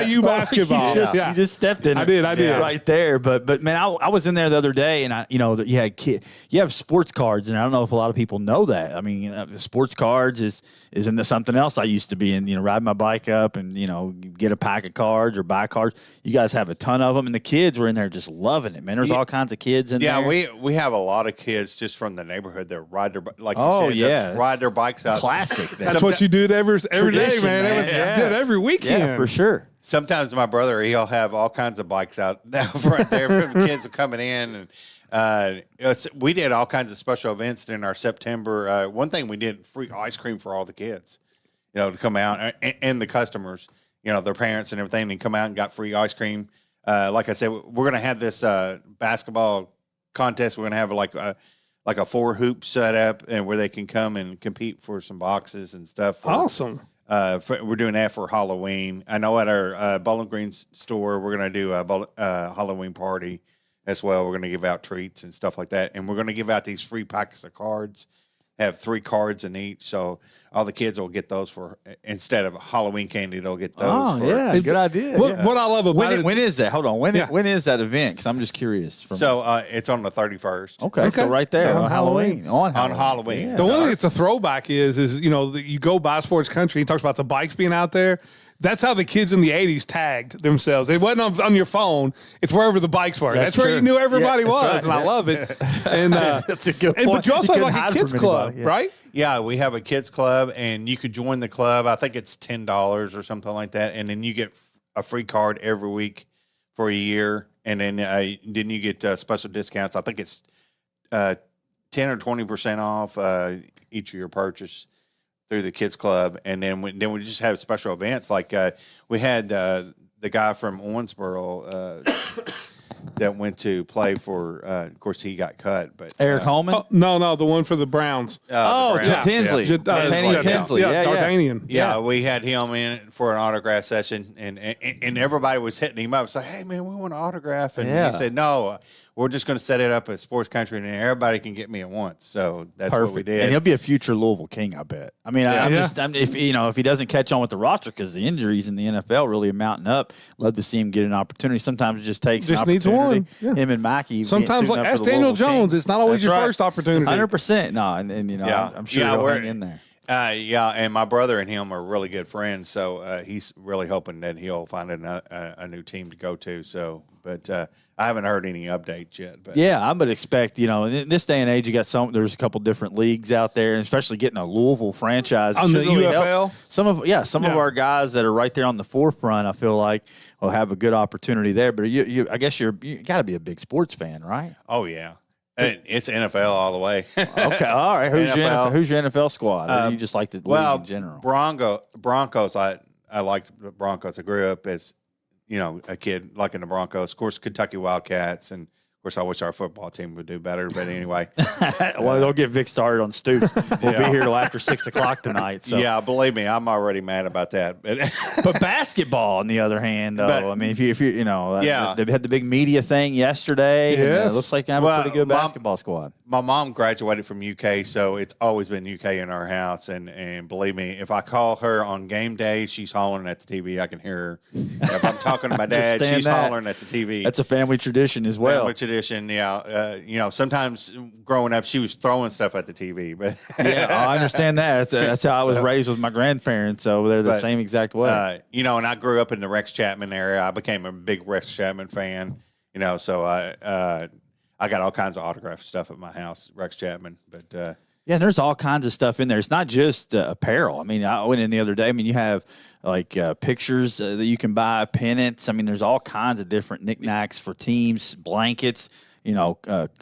IU basketball. You just stepped in. I did. right there. But man, I was in there the other day, and you have sports cards, and I don't know if a lot of people know that. I mean, sports cards is into something else I used to be in. Ride my bike up and get a pack of cards or buy cards. You guys have a ton of them, and the kids were in there just loving it. Man, there's all kinds of kids in there. Yeah, we have a lot of kids just from the neighborhood that ride their like you Oh, said, yeah. that ride their bikes out. Classic. That's what you do every day, Tradition, man. man. It was Yeah. did every weekend. Yeah, for sure. Sometimes my brother, he'll have all kinds of bikes out now right there. Kids are coming in, and we did all kinds of special events in our September. One thing we did, free ice cream for all the kids, to come out and the customers, their parents and everything, and come out and got free ice cream. Like I said, we're going to have this basketball contest. We're going to have like a 4 hoop set up, and where they can come and compete for some boxes and stuff. Awesome. We're doing that for Halloween. I know at our Bowling Green store, we're going to do a Halloween party as well. We're going to give out treats and stuff like that. And we're going to give out these free packets of cards, have 3 cards in each. So all the kids will get those for, instead of Halloween candy, they'll get those. Oh, for, yeah. Good idea. What I love about it, When is that? Hold on. When is that event? Because I'm just curious. So it's on the 31st. Okay, so right there So on Halloween. On Halloween. Yeah. the one thing that's a throwback is you go by Sports Country. He talks about the bikes being out there. That's how the kids in the 80s tagged themselves. It wasn't on your phone. It's wherever the bikes were. That's where true. you knew everybody Yeah, that's was, right. and I love it. And That's a good point. But you also You have couldn't like a hide kids from club, anybody, yeah. right? Yeah, we have a kids club, and you could join the club. I think it's $10 or something like that, and then you get a free card every week for a year, and then you get special discounts. I think it's 10 or 20% off each of your purchase through the kids club, and then we just have special events like we had the guy from Owensboro that went to play for. Of course, he got cut, but Eric Holman? Oh, no, the one for the Browns. the Browns, Tinsley. Tinsley. Yeah. Dardanian. Yeah, we had him in for an autograph session, and everybody was hitting him up. It's like, hey, man, we want an autograph. And Yeah. he said, no, we're just going to set it up at Sports Country, and everybody can get me at once. So that's what we did. And he'll be a future Louisville King, I bet. I mean, if he doesn't catch on with the roster because the injuries in the NFL really are mounting up, love to see him get an opportunity. Sometimes it just takes Just an needs opportunity. one. Yeah. Him and Mackey. Sometimes, like, ask Daniel Jones. It's not always your first opportunity. 100%. No, and I'm sure he'll hang in there. And my brother and him are really good friends, so he's really hoping that he'll find a new team to go to. So, but I haven't heard any updates yet. But Yeah, I would expect, in this day and age, you got there's a couple different leagues out there, and especially getting a Louisville franchise. On the should really help. UFL? Some of our guys that are right there on the forefront, I feel like, will have a good opportunity there. But I guess you got to be a big sports fan, right? oh yeah, and it's NFL all the way. Okay, all right. Who's your NFL squad? Or do you just like the league in general? Broncos. I liked the Broncos. I grew up as a kid liking the Broncos. Of course, Kentucky Wildcats, and of course, I wish our football team would do better. But anyway, well, they'll get Vic started on Stoops. We'll be here till after 6 o'clock tonight. So. Yeah, believe me, I'm already mad about that. But basketball, on the other hand, though, I mean, if you Yeah. they had the big media thing yesterday. And, Yes. it looks like you have a pretty good basketball squad. My mom graduated from UK, so it's always been UK in our house. And believe me, if I call her on game day, she's hollering at the TV. I can hear her. If I'm talking to my dad, Understand she's that. hollering at the TV. That's a family tradition as well. Family tradition, yeah. Sometimes growing up, she was throwing stuff at the TV, but Yeah, I understand that. That's how I was raised with my grandparents. So they're the same exact way. and I grew up in the Rex Chapman area. I became a big Rex Chapman fan. So I got all kinds of autographed stuff at my house, Rex Chapman. But yeah, there's all kinds of stuff in there. It's not just apparel. I mean, I went in the other day. I mean, you have like pictures that you can buy, pennants. I mean, there's all kinds of different knickknacks for teams, blankets,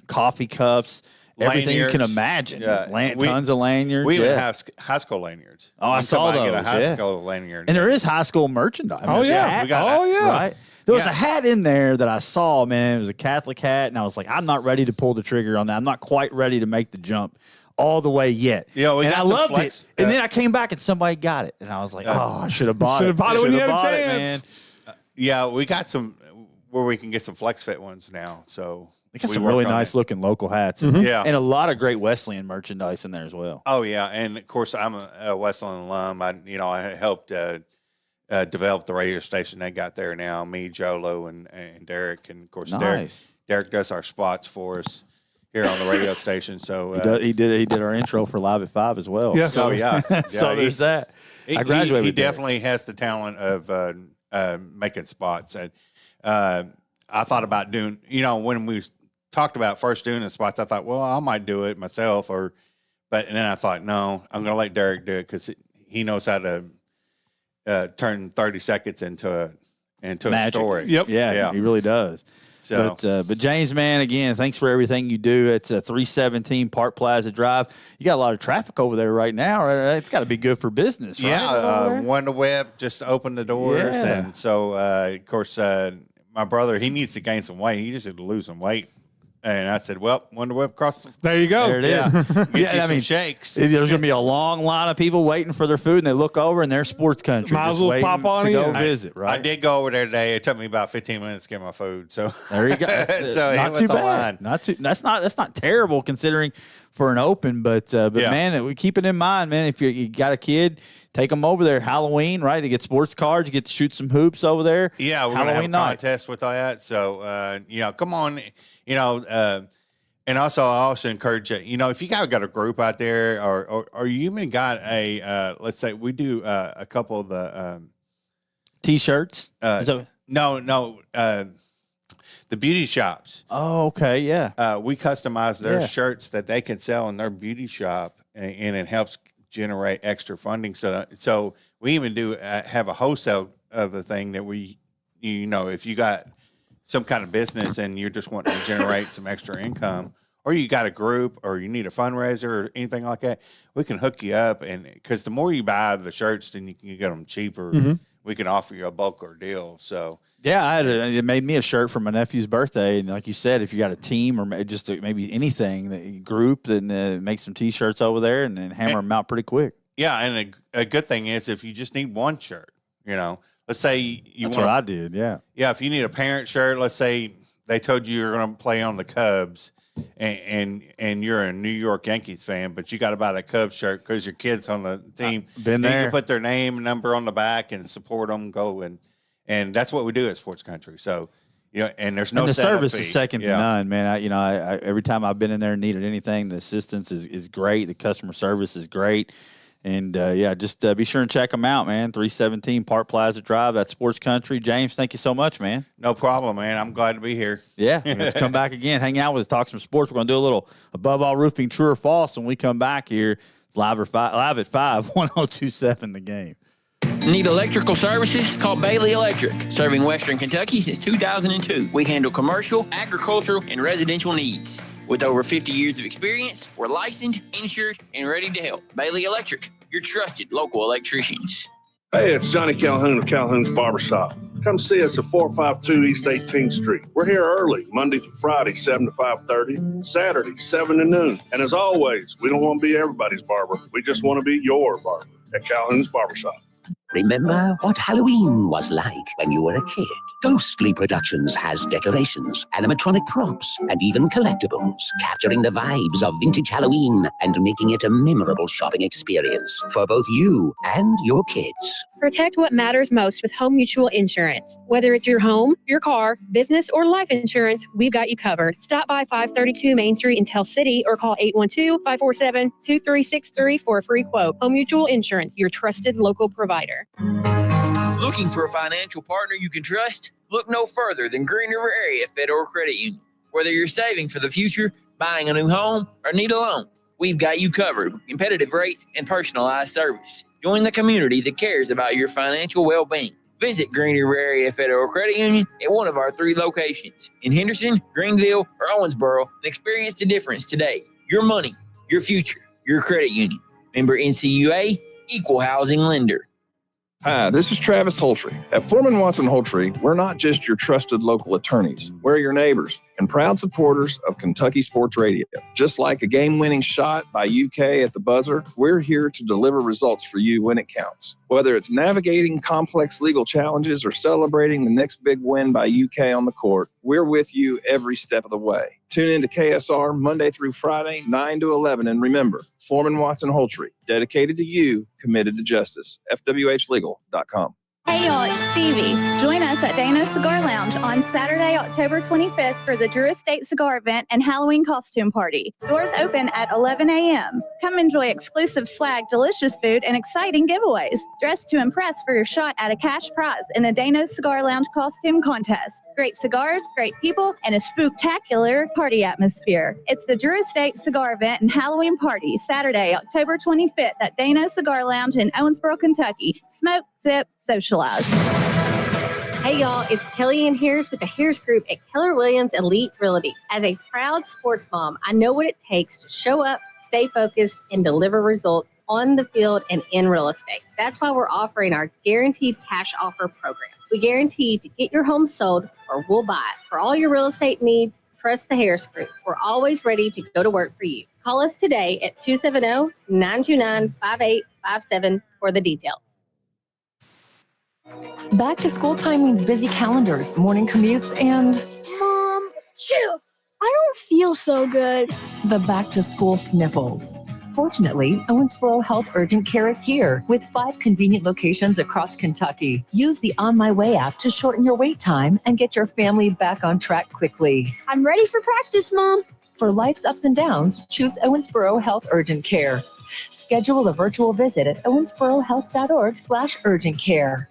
coffee cups, everything you can lanyards. imagine. Yeah. Tons of lanyards. we even yeah. have high school lanyards. Oh, I You can saw come by and those. Get a high yeah. school lanyard. And there is high school merchandise. Oh, There's yeah. hats, We got right? There was a hat in there that I saw, man. It was a Catholic hat, and I was like, I'm not ready to pull the trigger on that. I'm not quite ready to make the jump all the way yet. Yeah, and I loved it. And then I came back and somebody got it, and I was like, I should have bought it. Should have bought it when you had a Should've chance. bought it, man. Yeah, we got some where we can get some flex fit ones now. So They got we some work really on nice it. looking local hats. Yeah. And a lot of great Wesleyan merchandise in there as well. Oh yeah, and of course I'm a Westland alum. I helped develop the radio station they got there now. Me, Jolo, and Derek, and of course Nice. Derek does our spots for us here on the radio station. So He did our intro for Live at 5 as well. Yes. Oh yeah, So there's he's- that. I graduated He with Derek. definitely has the talent of making spots. And I thought about doing, when we talked about first doing the spots, I thought, well, I might do it myself, and then I thought, no, I'm going to let Derek do it because he knows how to turn 30 seconds into a Magic. story. Yeah, he really does. So, But James, man, again, thanks for everything you do. It's a 317 Park Plaza Drive. You got a lot of traffic over there right now. Right? It's got to be good for business, right? yeah, Wonder Web just opened the doors, Yeah. and so of course my brother, he needs to gain some weight. He just had to lose some weight, and I said, well, Wonder Web cross the There you go. There it is. Yeah, get you I some mean, shakes. There's going to be a long line of people waiting for their food, and they look over, and they're sports country. Might as just well waiting pop on to go in. visit, right? I did go over there today. It took me about 15 minutes to get my food. So There you go. so not it was too a bad. line. That's not terrible considering for an open, but Yeah. man, we keep it in mind, man. If you got a kid, take them over there. Halloween, right? To get sports cards, you get to shoot some hoops over there. Yeah, we're going to have a Halloween night. contest with that. So, come on, and also I also encourage you, if you got a group out there or you even got let's say we do a couple of the T-shirts. Is that- the beauty shops. Oh, okay, yeah. We customize their Yeah. shirts that they can sell in their beauty shop, and it helps generate extra funding. So we even do have a wholesale of a thing that we, if you got some kind of business and you're just wanting to generate some extra income, or you got a group, or you need a fundraiser or anything like that, we can hook you up. And because the more you buy the shirts, then you can get them cheaper. Mm-hmm. We can offer you a bulk or deal. So. Yeah, it made me a shirt for my nephew's birthday, and like you said, if you got a team or just maybe anything that you group, then make some T-shirts over there and then hammer them out pretty quick. Yeah, and a good thing is if you just need one shirt, let's say you That's want. what I did. Yeah. Yeah, if you need a parent shirt, let's say they told you you're going to play on the Cubs, and you're a New York Yankees fan, but you got to buy a Cubs shirt because your kid's on the team. Been You there. can put their name and number on the back and support them. And that's what we do at Sports Country. So, and there's no And the setup service fee. is second to none, man. I every time I've been in there and needed anything, the assistance is great. The customer service is great. And, just be sure and check them out, man. 317 Park Plaza Drive. That's Sports Country. James, thank you so much, man. No problem, man. I'm glad to be here. Yeah, let's come back again, hang out with us, talk some sports. We're going to do a little Above All Roofing True or False when we come back here. It's live at 5, 1027 The Game. Need electrical services? Call Bailey Electric. Serving Western Kentucky since 2002. We handle commercial, agricultural, and residential needs. With over 50 years of experience, we're licensed, insured, and ready to help. Bailey Electric, your trusted local electricians. Hey, it's Johnny Calhoun of Calhoun's Barbershop. Come see us at 452 East 18th Street. We're here early, Monday through Friday, 7 to 5:30, Saturday, 7 to noon. And as always, we don't want to be everybody's barber. We just want to be your barber at Calhoun's Barbershop. Remember what Halloween was like when you were a kid? Ghostly Productions has decorations, animatronic props, and even collectibles, capturing the vibes of vintage Halloween and making it a memorable shopping experience for both you and your kids. Protect what matters most with Home Mutual Insurance. Whether it's your home, your car, business, or life insurance, we've got you covered. Stop by 532 Main Street in Tell City or call 812-547-2363 for a free quote. Home Mutual Insurance, your trusted local provider. Looking for a financial partner you can trust? Look no further than Green River Area Federal Credit Union. Whether you're saving for the future, buying a new home, or need a loan, we've got you covered with competitive rates and personalized service. Join the community that cares about your financial well-being. Visit Green River Area Federal Credit Union at one of our 3 locations in Henderson, Greenville, or Owensboro and experience the difference today. Your money, your future, your credit union. Member NCUA, Equal Housing Lender. Hi, this is Travis Holtry. At Foreman Watson Holtry, we're not just your trusted local attorneys. We're your neighbors and proud supporters of Kentucky Sports Radio. Just like a game-winning shot by UK at the buzzer, we're here to deliver results for you when it counts. Whether it's navigating complex legal challenges or celebrating the next big win by UK on the court, we're with you every step of the way. Tune in to KSR Monday through Friday, 9 to 11. And remember, Foreman Watson Holtry, dedicated to you, committed to justice. FWHlegal.com. Hey y'all, it's Stevie. Join us at Dano's Cigar Lounge on Saturday, October 25th for the Drew Estate Cigar Event and Halloween costume party. Doors open at 11 a.m. Come enjoy exclusive swag, delicious food, and exciting giveaways. Dress to impress for your shot at a cash prize in the Dano's Cigar Lounge costume contest. Great cigars, great people, and a spooktacular party atmosphere. It's the Drew Estate Cigar Event and Halloween party, Saturday, October 25th at Dano's Cigar Lounge in Owensboro, Kentucky. Smoke, sip, socialize. Hey y'all, it's Kellyanne Harris with the Harris Group at Keller Williams Elite Realty. As a proud sports mom, I know what it takes to show up, stay focused, and deliver results on the field and in real estate. That's why we're offering our Guaranteed Cash Offer program. We guarantee to get your home sold or we'll buy it. For all your real estate needs, trust the Harris Group. We're always ready to go to work for you. Call us today at 270-929-5857 for the details. Back to school time means busy calendars, morning commutes, and Mom, chill. I don't feel so good. the back to school sniffles. Fortunately, Owensboro Health Urgent Care is here with 5 convenient locations across Kentucky. Use the On My Way app to shorten your wait time and get your family back on track quickly. I'm ready for practice, Mom. For life's ups and downs, choose Owensboro Health Urgent Care. Schedule a virtual visit at owensborohealth.org/urgent care.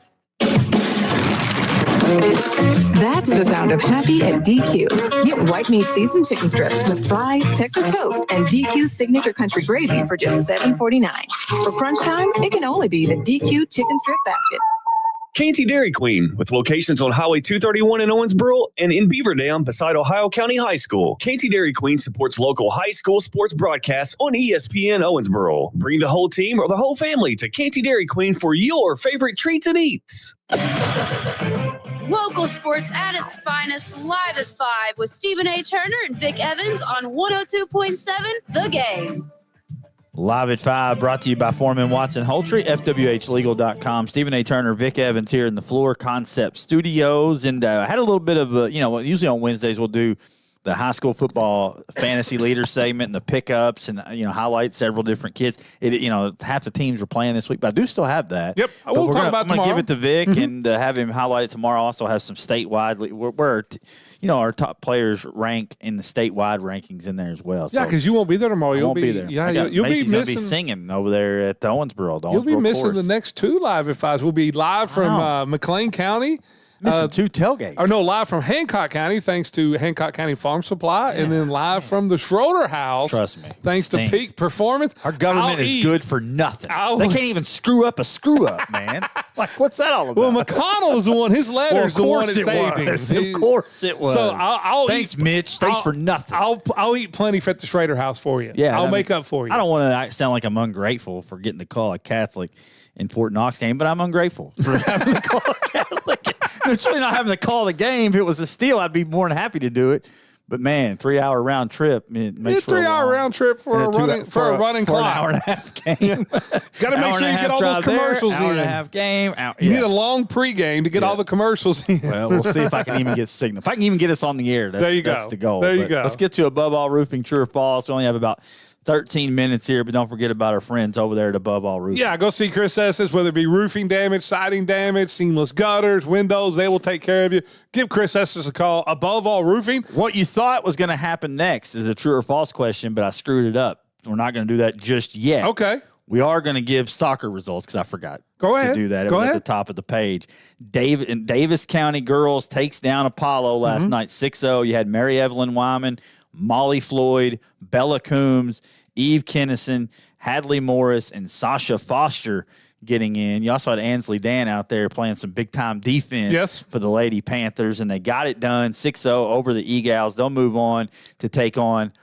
That's the sound of happy at DQ. Get white meat seasoned chicken strips with fries, Texas toast, and DQ's signature country gravy for just $7.49. For crunch time, it can only be the DQ chicken strip basket. Canty Dairy Queen, with locations on Highway 231 in Owensboro and in Beaver Dam beside Ohio County High School. Canty Dairy Queen supports local high school sports broadcasts on ESPN Owensboro. Bring the whole team or the whole family to Canty Dairy Queen for your favorite treats and eats. Local sports at its finest, live at 5 with Stephen A. Turner and Vic Evans on 102.7 The Game. Live at 5, brought to you by Foreman Watson Holtry, FWHlegal.com. Stephen A. Turner, Vic Evans here in the Floor Concept Studios. And I had a little bit of, usually on Wednesdays we'll do the high school football fantasy leader segment and the pickups and, highlight several different kids. Half the teams were playing this week, but I do still have that. Yep. We'll talk about I'm going to tomorrow. give it to Vic and have him highlight it tomorrow. Also have some statewide, where our top players rank in the statewide rankings in there as well. Yeah, because you won't be there tomorrow. I You'll won't be there. Yeah, you'll be Macy's missing. Gonna be singing over there at Owensboro. You'll be missing course. the next 2 live at 5s. We'll be live from McLean County. Missing 2 tailgates. Or no, live from Hancock County, thanks to Hancock County Farm Supply, and then live from the Schroeder House. Trust me, thanks stinks. to Peak Performance. Our government is good for nothing. They can't even screw up a screw up, man. Like, what's that all about? Well, McConnell's the one. His letter's the one that saved him. Of course it was. So I'll Thanks, eat, Mitch. Thanks for nothing. I'll eat plenty at the Schrader House for you. Yeah, I'll make up for you. I don't want to sound like I'm ungrateful for getting to call a Catholic in Fort Knox game, but I'm ungrateful for having to call a Catholic. It's really not having to call the game. If it was a steal, I'd be more than happy to do it. But man, 3-hour round trip. It makes for a 3-hour round trip for a running clock. An hour and a half game. Got to make sure you get all those commercials in. Hour and a half game. You need a long pregame to get all the commercials in. Well, we'll see if I can even get signal. If I can even get us on the air, that's the goal. There you go. Let's get to Above All Roofing, true or false. We only have about 13 minutes here, but don't forget about our friends over there at Above All Roofing. Yeah, go see Chris Estes, whether it be roofing damage, siding damage, seamless gutters, windows, they will take care of you. Give Chris Estes a call. Above All Roofing. What you thought was going to happen next is a true or false question, but I screwed it up. We're not going to do that just yet. Okay. We are going to give soccer results because I forgot to do that. It was at the top of the page. Davis County girls takes down Apollo last night 6-0. You had Mary Evelyn Wyman, Molly Floyd, Bella Coombs, Eve Kennison, Hadley Morris, and Sasha Foster getting in. You also had Ansley Dan out there playing some big-time defense for the Lady Panthers, and they got it done 6-0 over the E-Gals. They'll move on to take on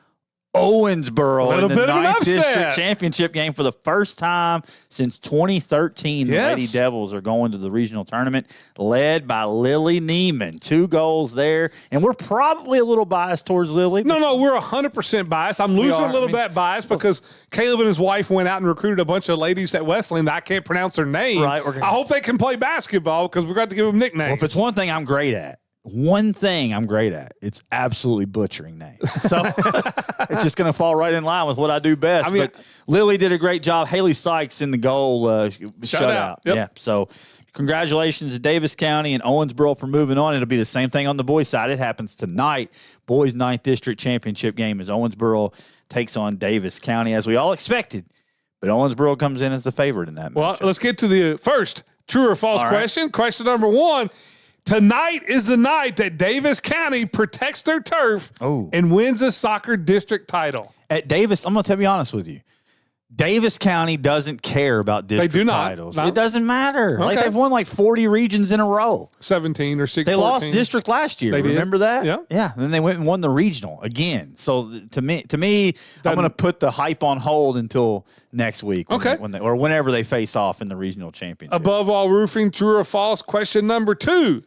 Owensboro in the bit of an 9th upset. District Championship game for the first time since 2013. The Yes. Lady Devils are going to the regional tournament, led by Lily Neiman. 2 goals there, and we're probably a little biased towards Lily. No, we're 100% biased. I'm losing a little bit biased because Caleb and his wife went out and recruited a bunch of ladies at Wesleyan that I can't pronounce their name. Right, I hope they can play basketball because we're going to give them nicknames. Well, if it's one thing I'm great at, it's absolutely butchering names. So it's just going to fall right in line with what I do best. But Lily did a great job. Haley Sykes in the goal shutout. Yep. Yeah. So congratulations to Davis County and Owensboro for moving on. It'll be the same thing on the boys' side. It happens tonight. Boys' 9th District Championship game as Owensboro takes on Davis County, as we all expected. But Owensboro comes in as the favorite in that match. Well, let's get to the first true or false question. Question number 1. Tonight is the night that Davis County protects their turf and wins a soccer district title. At Davis, I'm going to be honest with you. Davis County doesn't care about district titles. No. It doesn't matter. Okay. They've won 40 regions in a row. 17 or 16. They lost district last year. They did. Remember that? Yeah. Yeah. And then they went and won the regional again. So to me, I'm going to put the hype on hold until next week. Or whenever they face off in the regional championship. Above all roofing, true or false? Question number 2.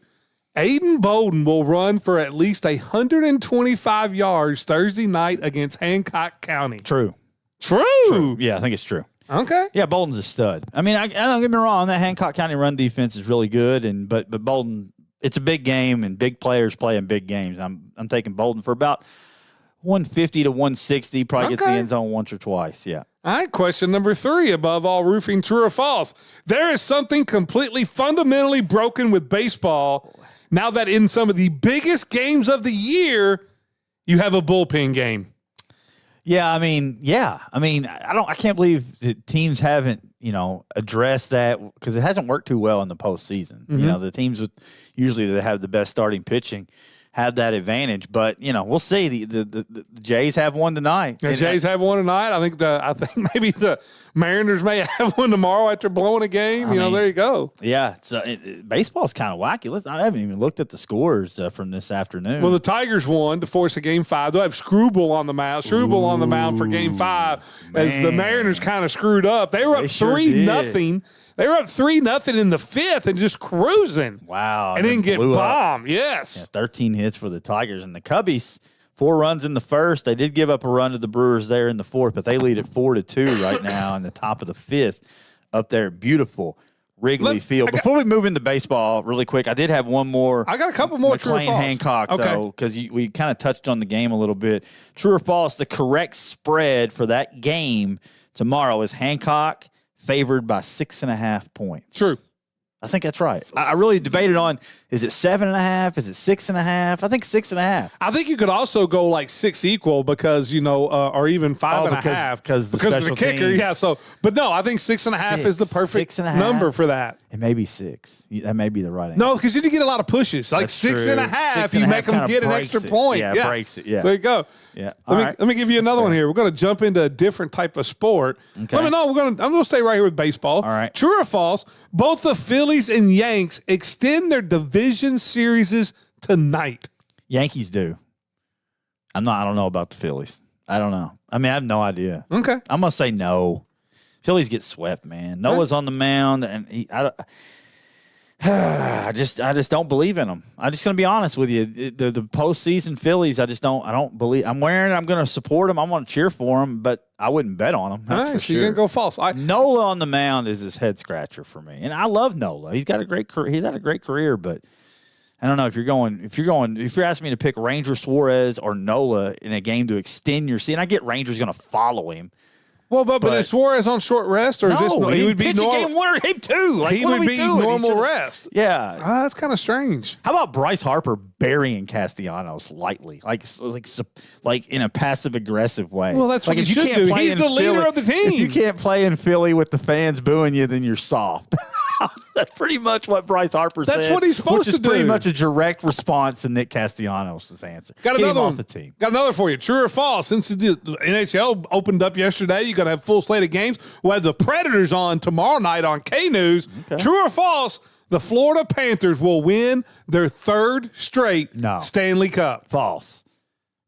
Aiden Bolden will run for at least 125 yards Thursday night against Hancock County. True. Yeah, I think it's true. Okay. Yeah, Bolden's a stud. I mean, I don't get me wrong. That Hancock County run defense is really good, but Bolden, it's a big game, and big players play in big games. I'm taking Bolden for about 150 to 160. Probably gets the end zone once or twice. Yeah. All right, question number 3, above all roofing, true or false? There is something completely fundamentally broken with baseball now that in some of the biggest games of the year, you have a bullpen game. I can't believe that teams haven't, addressed that because it hasn't worked too well in the postseason. Mm-hmm. The teams that have the best starting pitching have that advantage, but we'll see. The Jays have one tonight. The Jays have one tonight. I think maybe the Mariners may have one tomorrow after blowing a game. There you go. Yeah, so baseball's kind of wacky. I haven't even looked at the scores from this afternoon. Well, the Tigers won to force a game 5. They'll have Struble on the mound. On the mound for game 5 as the Mariners kind of screwed up. They were up 3-0. They were up 3-0 in the 5th and just cruising. Wow. And then get bombed. Up. Yes. 13 hits for the Tigers. And the Cubbies, 4 runs in the first. They did give up a run to the Brewers there in the 4th, but they lead at 4-2 right now in the top of the 5th up there. Beautiful Wrigley Field. Before we move into baseball really quick, I did have one more. I got a couple more true or false. Hancock, though, because we kind of touched on the game a little bit. True or false, the correct spread for that game tomorrow is Hancock favored by 6.5 points. True. I think that's right. I really debated on, is it 7.5? Is it 6.5? I think 6.5. I think you could also go like 6 equal because, or even 5.5. Because of the kicker. Teams. Yeah. But no, I think 6.5 is the perfect number for that. It may be 6. That may be the right answer. No, because you did get a lot of pushes. Like 6.5, you make them get an extra point. Yeah, breaks it. Yeah. There you go. Yeah. Let me give you another one here. We're going to jump into a different type of sport. Okay. I'm going to stay right here with baseball. All right. True or false? Both the Phillies and Yanks extend their division series tonight. Yankees do. I don't know about the Phillies. I don't know. I have no idea. Okay. I'm going to say no. Phillies get swept, man. Noah's on the mound, and I just don't believe in them. I'm just going to be honest with you. The postseason Phillies, I don't believe. I'm going to support them. I'm going to cheer for them, but I wouldn't bet on them. That's all right, for so sure. you're going to go false. Nola on the mound is his head scratcher for me, and I love Nola. He's got a great career. He's had a great career, but I don't know if you're asking me to pick Ranger Suarez or Nola in a game to extend your season. I get Ranger's going to follow him. Well, but is Suarez on short rest, or is this he would be normal? Game 1 or game 2. He would be normal rest. Yeah, that's kind of strange. How about Bryce Harper burying Castellanos lightly, like in a passive aggressive way? Well, that's what you should do. He's the leader of the team. If you can't play in Philly with the fans booing you, then you're soft. That's pretty much what Bryce Harper said. That's what he's supposed to do. Pretty much a direct response to Nick Castellanos' answer. Got Get another him one. off the team. Got another for you. True or false? Since the NHL opened up yesterday, you're going to have full slate of games. We'll have the Predators on tomorrow night on K-News. Okay. True or false? The Florida Panthers will win their 3rd straight Stanley Cup. False.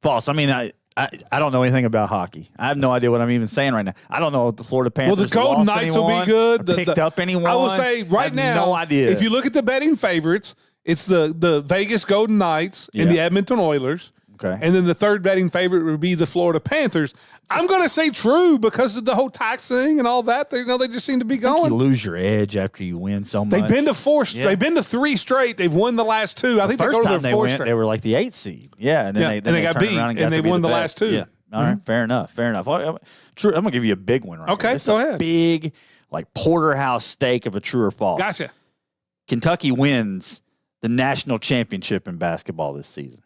I mean, I don't know anything about hockey. I have no idea what I'm even saying right now. I don't know if the Florida Panthers. Well, the Golden Knights will be good. Picked up anyone? I will say right now, no idea. If you look at the betting favorites, it's the Vegas Golden Knights and the Edmonton Oilers. Okay. And then the third betting favorite would be the Florida Panthers. I'm going to say true because of the whole tax thing and all that. They just seem to be going. You lose your edge after you win so much. They've been to four. Yeah. They've been to 3 straight. They've won the last 2. I think the first they go to time their they 4th went, straight. they were like the 8th seed. Yeah, and then they got beat, and they won the last 2. Yeah. All right, fair enough. True. I'm gonna give you a big one right Okay, here. go ahead. Big, like porterhouse steak of a true or false. Gotcha. Kentucky wins the national championship in basketball this season.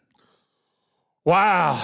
Wow.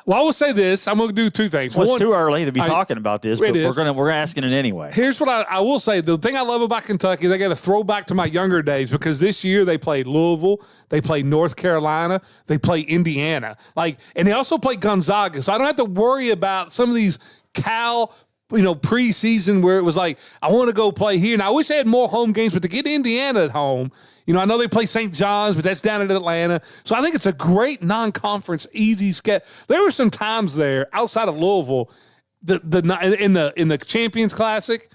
Well, I will say this. I'm going to do 2 things. Well, One, it's too early to be talking about this, but we're asking it anyway. Here's what I will say. The thing I love about Kentucky, they got a throwback to my younger days because this year they played Louisville, they played North Carolina, they played Indiana. And they also played Gonzaga. So I don't have to worry about some of these Cal preseason where it was like, I want to go play here. And I wish they had more home games, but to get Indiana at home, I know they play St. John's, but that's down in Atlanta. So I think it's a great non-conference, easy schedule. There were some times there outside of Louisville, in the Champions Classic,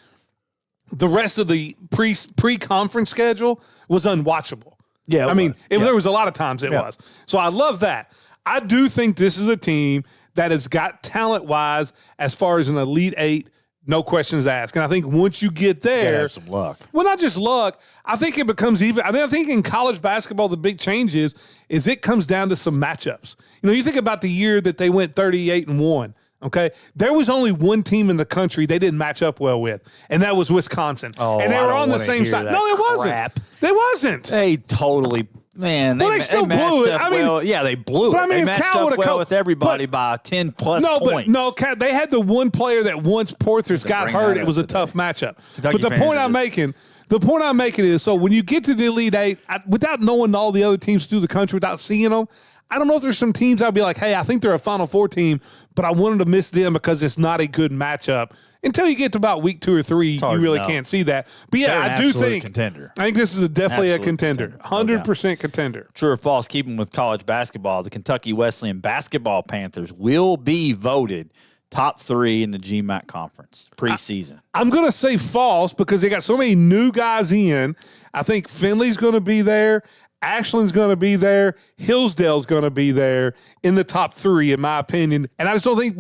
the rest of the pre-conference schedule was unwatchable. Yeah, there was a lot of times it was. So I love that. I do think this is a team that has got talent-wise as far as an Elite 8, no questions asked. And I think once you get there, you gotta have some luck. Well, not just luck. I think it becomes even. I think in college basketball, the big change is it comes down to some matchups. You think about the year that they went 38-1. Okay, there was only one team in the country they didn't match up well with, and that was Wisconsin. Oh, and they were on the same side. No, it wasn't. They wasn't. They totally. Man, they still blew it. They blew it. But they if matched Cal up well with everybody by 10 plus points. They had the one player that once Porthers got hurt, it was a tough matchup. But the point I'm making is, so when you get to the Elite 8, without knowing all the other teams through the country, without seeing them, I don't know if there's some teams I'd be like, hey, I think they're a Final Four team, but I wanted to miss them because it's not a good matchup. Until you get to about week 2 or 3, you really can't see that. But yeah, I do think contender. I think this is definitely a contender. 100% contender. True or false, keeping with college basketball, the Kentucky Wesleyan basketball Panthers will be voted top 3 in the GMAC conference preseason. I'm going to say false because they got so many new guys in. I think Finley's going to be there. Ashland's going to be there. Hillsdale's going to be there in the top 3, in my opinion. And I just don't think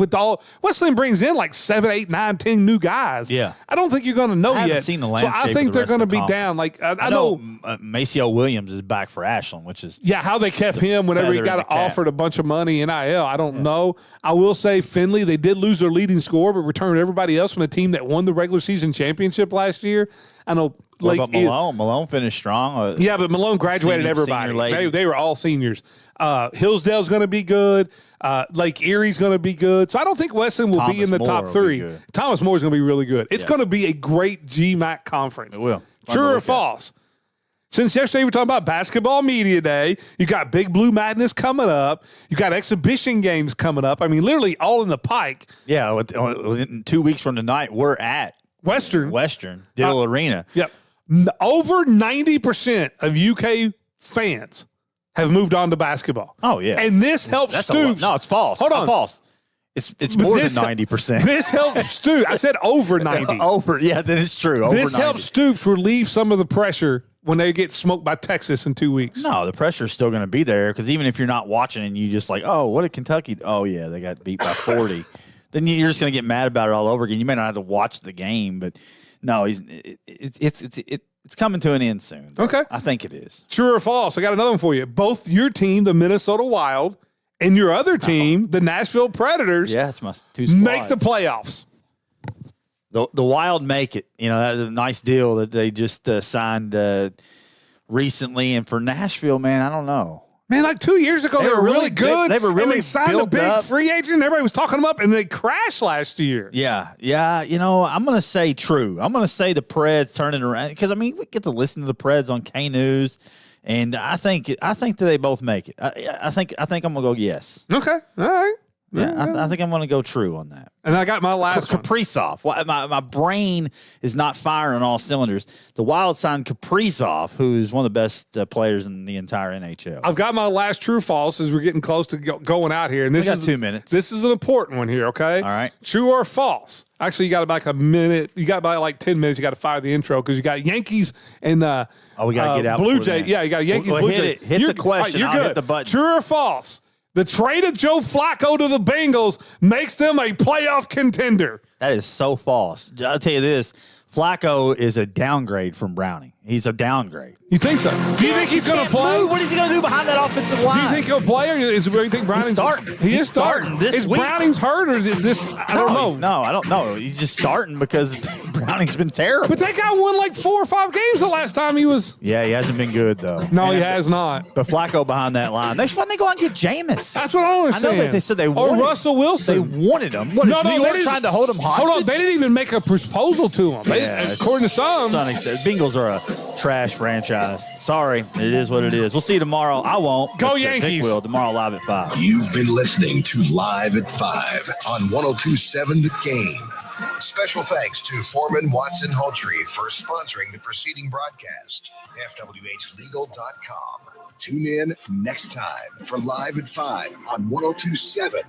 Wesleyan brings in like 7, 8, 9, 10 new guys. Yeah. I don't think you're going to know I yet. haven't seen the landscape. So I think they're going to be down. I know Maceo Williams is back for Ashland, which is how they kept him whenever he got offered a bunch of money NIL. I don't know. I will say Finley, they did lose their leading scorer, but returned everybody else from the team that won the regular season championship last year. I know. What about Malone? Malone finished strong. But Malone graduated everybody. They were all seniors. Hillsdale's going to be good. Lake Erie's going to be good. So I don't think Wesleyan will be in the top 3. Thomas Moore's going to be really good. It's going to be a great GMAC conference. It will. True or false? Since yesterday we're talking about Basketball Media Day, you got Big Blue Madness coming up. You got exhibition games coming up. I mean, literally all in the pike. Yeah, in 2 weeks from tonight, we're at Western Diddle Arena. Yep. Over 90% of UK fans have moved on to basketball. Oh, yeah. And this helps Stoops. No, it's false. Hold on. False. It's more than 90%. This helps Stoops. I said over 90. Then it's true. This helps Stoops relieve some of the pressure when they get smoked by Texas in 2 weeks. No, the pressure's still going to be there because even if you're not watching and you just like, oh, what did Kentucky? Oh, yeah, they got beat by 40. Then you're just going to get mad about it all over again. You may not have to watch the game, but no, it's coming to an end soon. Okay. I think it is. True or false? I got another one for you. Both your team, the Minnesota Wild, and your other team, the Nashville Predators, it's my 2 squads. make the playoffs. The Wild make it. That's a nice deal that they just signed recently. And for Nashville, man, I don't know. Man, like 2 years ago, they were really good. They were really and they signed a big up. free agent. Everybody was talking them up, and they crashed last year. Yeah. I'm going to say true. I'm going to say the Preds turning around because we get to listen to the Preds on K News, and I think that they both make it. I think I'm going to go yes. Okay, all right. Yeah, I think I'm going to go true on that. And I got my last one. Kaprizov. Well, my brain is not firing on all cylinders. The Wild signed Kaprizov, who's one of the best players in the entire NHL. I've got my last true false as we're getting close to going out here. And this We got is 2 minutes. This is an important one here, okay? All right. True or false? Actually, you got about a minute. You got about like 10 minutes. You got to fire the intro because you got Yankees and we got to get out. Blue before Jay. then. Yeah, you got Yankees. Well, Blue hit Jay. it. Hit the question. You're I'll good. hit the button. True or false? The trade of Joe Flacco to the Bengals makes them a playoff contender. That is so false. I'll tell you this. Flacco is a downgrade from Browning. He's a downgrade. You think so? Do you think he's going to play? What is he going to do behind that offensive line? Do you think he'll play, or is where you think Browning's starting? He He's is starting. this Is week. Browning's hurt, or is it this? I don't know. No, I don't know. He's just starting because Browning's been terrible. But that guy won like 4 or 5 games the last time he was. Yeah, he hasn't been good though. No, he has not. But Flacco behind that line. Why didn't they go out and get Jameis? That's what I don't understand. I know that they said they wanted Russell Wilson. They wanted him. What, is New they York didn't- trying to hold him hostage? Hold on, they didn't even make a proposal to him. According to some. Sonny said Bengals are a trash franchise. Sorry, it is what it is. We'll see you tomorrow. I won't. Go but Yankees. Vic will tomorrow live at 5. You've been listening to Live at 5 on 102.7 The Game. Special thanks to Foreman Watson Hultree for sponsoring the preceding broadcast. FWHlegal.com. Tune in next time for Live at 5 on 102.7